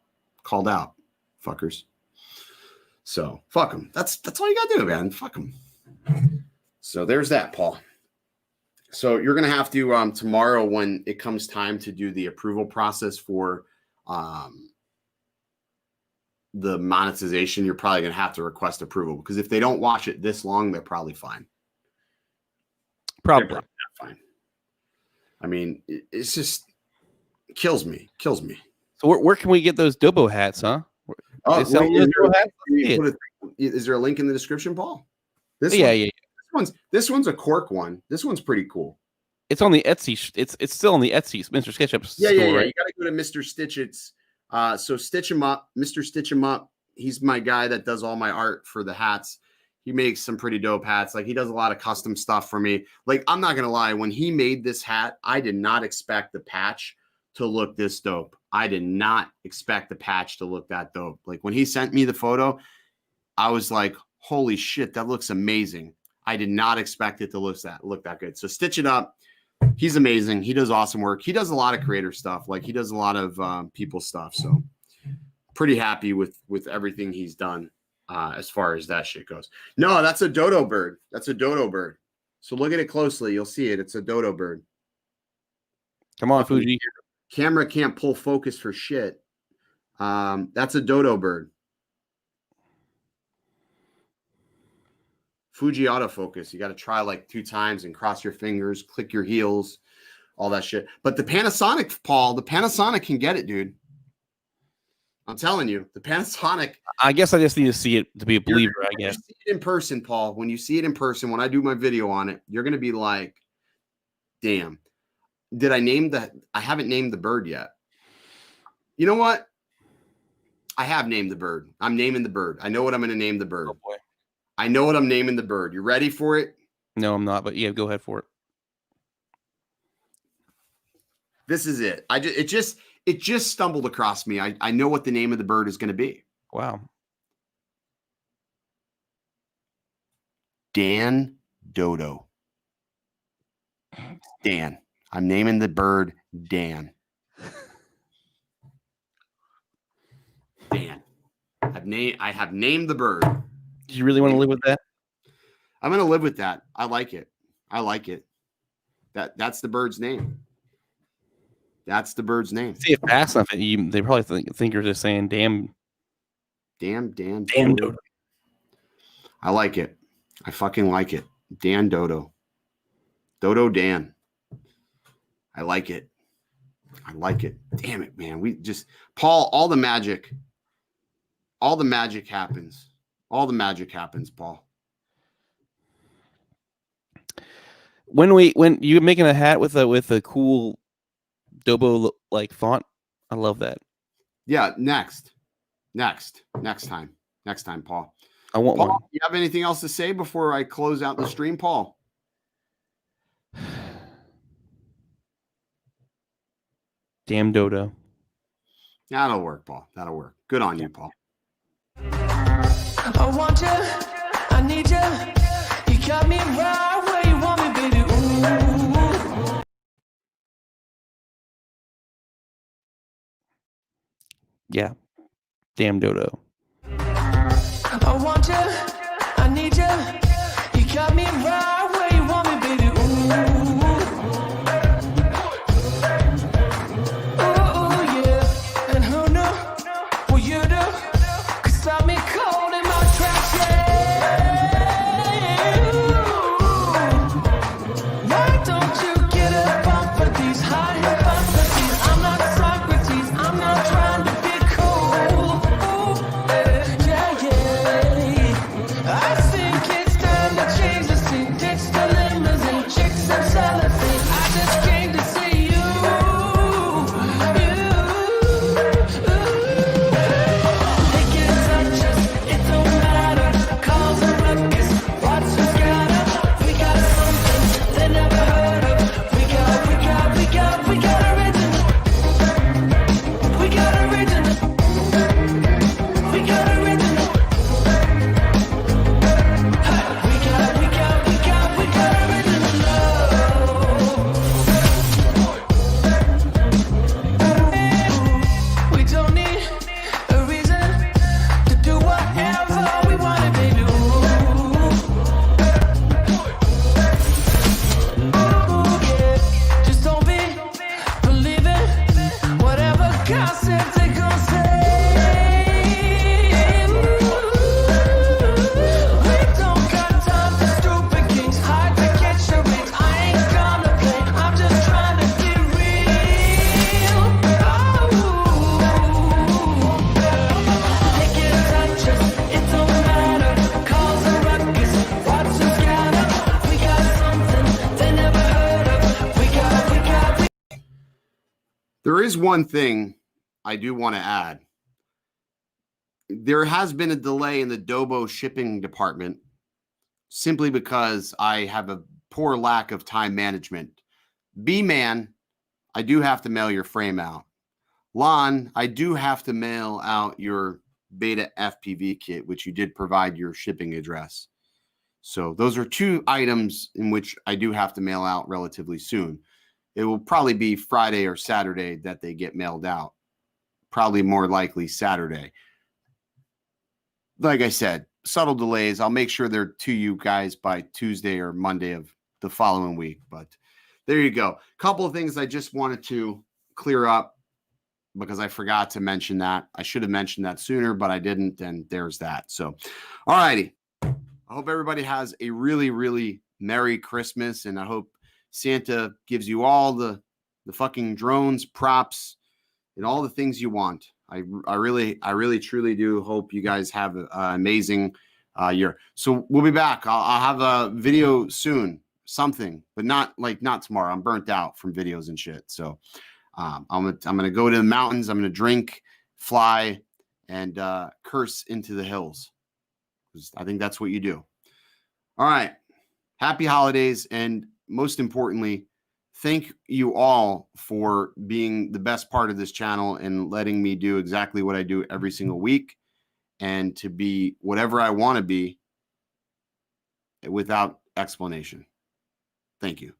called out, fuckers. So fuck them. That's all you gotta do, man. Fuck them. So there's that, Paul. So you're gonna have to tomorrow when it comes time to do the approval process for the monetization, you're probably gonna have to request approval because if they don't watch it this long, they're probably fine. Probably fine. I mean, it's just kills me. So where can we get those Dobo hats, huh? Oh, is there a link in the description, Paul? Yeah. This one's a cork one. This one's pretty cool. It's on the Etsy. It's still on the Etsy Mr. SketchUp store. Yeah. Right? You got to go to Mr. Stitch. It's so Stitch him up, Mr. Stitch him up. He's my guy that does all my art for the hats. He makes some pretty dope hats. Like he does a lot of custom stuff for me. Like I'm not gonna lie, when he made this hat, I did not expect the patch to look this dope. I did not expect the patch to look that dope. Like when he sent me the photo, I was like, holy shit, that looks amazing. I did not expect it to look that good. So Stitch It Up. He's amazing. He does awesome work. He does a lot of creator stuff. Like he does a lot of people stuff. So pretty happy with everything he's done as far as that shit goes. No, that's a dodo bird. So look at it closely. You'll see it. It's a dodo bird. Come on, Fuji. Camera can't pull focus for shit. That's a dodo bird. Fuji autofocus. You got to try like 2 times and cross your fingers, click your heels, all that shit. But the Panasonic, Paul, the Panasonic can get it, dude. I'm telling you, the Panasonic. I guess I just need to see it to be a believer, I guess. See it in person, Paul. When you see it in person, when I do my video on it, you're going to be like, damn. Did I name I haven't named the bird yet. You know what? I have named the bird. I'm naming the bird. I know what I'm going to name the bird. Oh boy. I know what I'm naming the bird. You ready for it? No, I'm not, but yeah, go ahead for it. This is it. It just stumbled across me. I know what the name of the bird is going to be. Wow. Dan Dodo. Dan. I'm naming the bird Dan. Dan. I have named the bird. Do you really want to live with that? I'm going to live with that. I like it. That's the bird's name. That's the bird's name. See it fast enough, they probably think you're just saying damn Dodo. I like it. I fucking like it. Dan Dodo. Dodo Dan. I like it. Damn it, man. Paul, all the magic happens. Paul. When you're making a hat with a cool Dobo like font, I love that. Yeah, next time, Paul. I want Paul, one. you have anything else to say before I close out the stream, Paul? Damn Dodo. That'll work, Paul. That'll work. Good on you, Paul. I want you, I need you. You got me right where you want me, baby. Ooh. Yeah. Damn Dodo. I want you, I need you. You got me right where you want me, baby. Ooh. Ooh, yeah. And who knew what you do? Could stop me cold in my tracks, yeah. Why don't you get up off of these high hypotheses? I'm not Socrates, I'm not trying to be cool. Yeah, yeah. I think it's time to change the scene. Ditch the limousine, chicks and cellophane. I just came to see you. They can't touch us, it don't matter. Cause a ruckus, what's who's got us? We got something they never heard of. We got original. We got original. We got original. We got original. We don't need a reason to do whatever we want, baby. Yeah. Just don't be believing whatever gossip they gon' say. We don't got time for stupid games, hard to catch your reach. I ain't gonna play, I'm just trying to be real. They can't touch us, it don't matter. Cause a ruckus, what's who's got us? We got something they never heard of. We got. There is one thing I do want to add. There has been a delay in the Dobo shipping department simply because I have a poor lack of time management. B-Man, I do have to mail your frame out. Lon, I do have to mail out your beta FPV kit, which you did provide your shipping address. So those are two items in which I do have to mail out relatively soon. It will probably be Friday or Saturday that they get mailed out. Probably more likely Saturday. Like I said, subtle delays. I'll make sure they're to you guys by Tuesday or Monday of the following week. But there you go. Couple of things I just wanted to clear up because I forgot to mention that. I should have mentioned that sooner, but I didn't. And there's that. So, all righty. I hope everybody has a really, really Merry Christmas. And I hope Santa gives you all the fucking drones, props, and all the things you want. I really, truly do hope you guys have an amazing year. So we'll be back. I'll have a video soon, something, but not tomorrow. I'm burnt out from videos and shit. So I'm gonna go to the mountains. I'm gonna drink, fly, and curse into the hills. I think that's what you do. All right. Happy holidays, and most importantly, thank you all for being the best part of this channel and letting me do exactly what I do every single week and to be whatever I want to be without explanation. Thank you.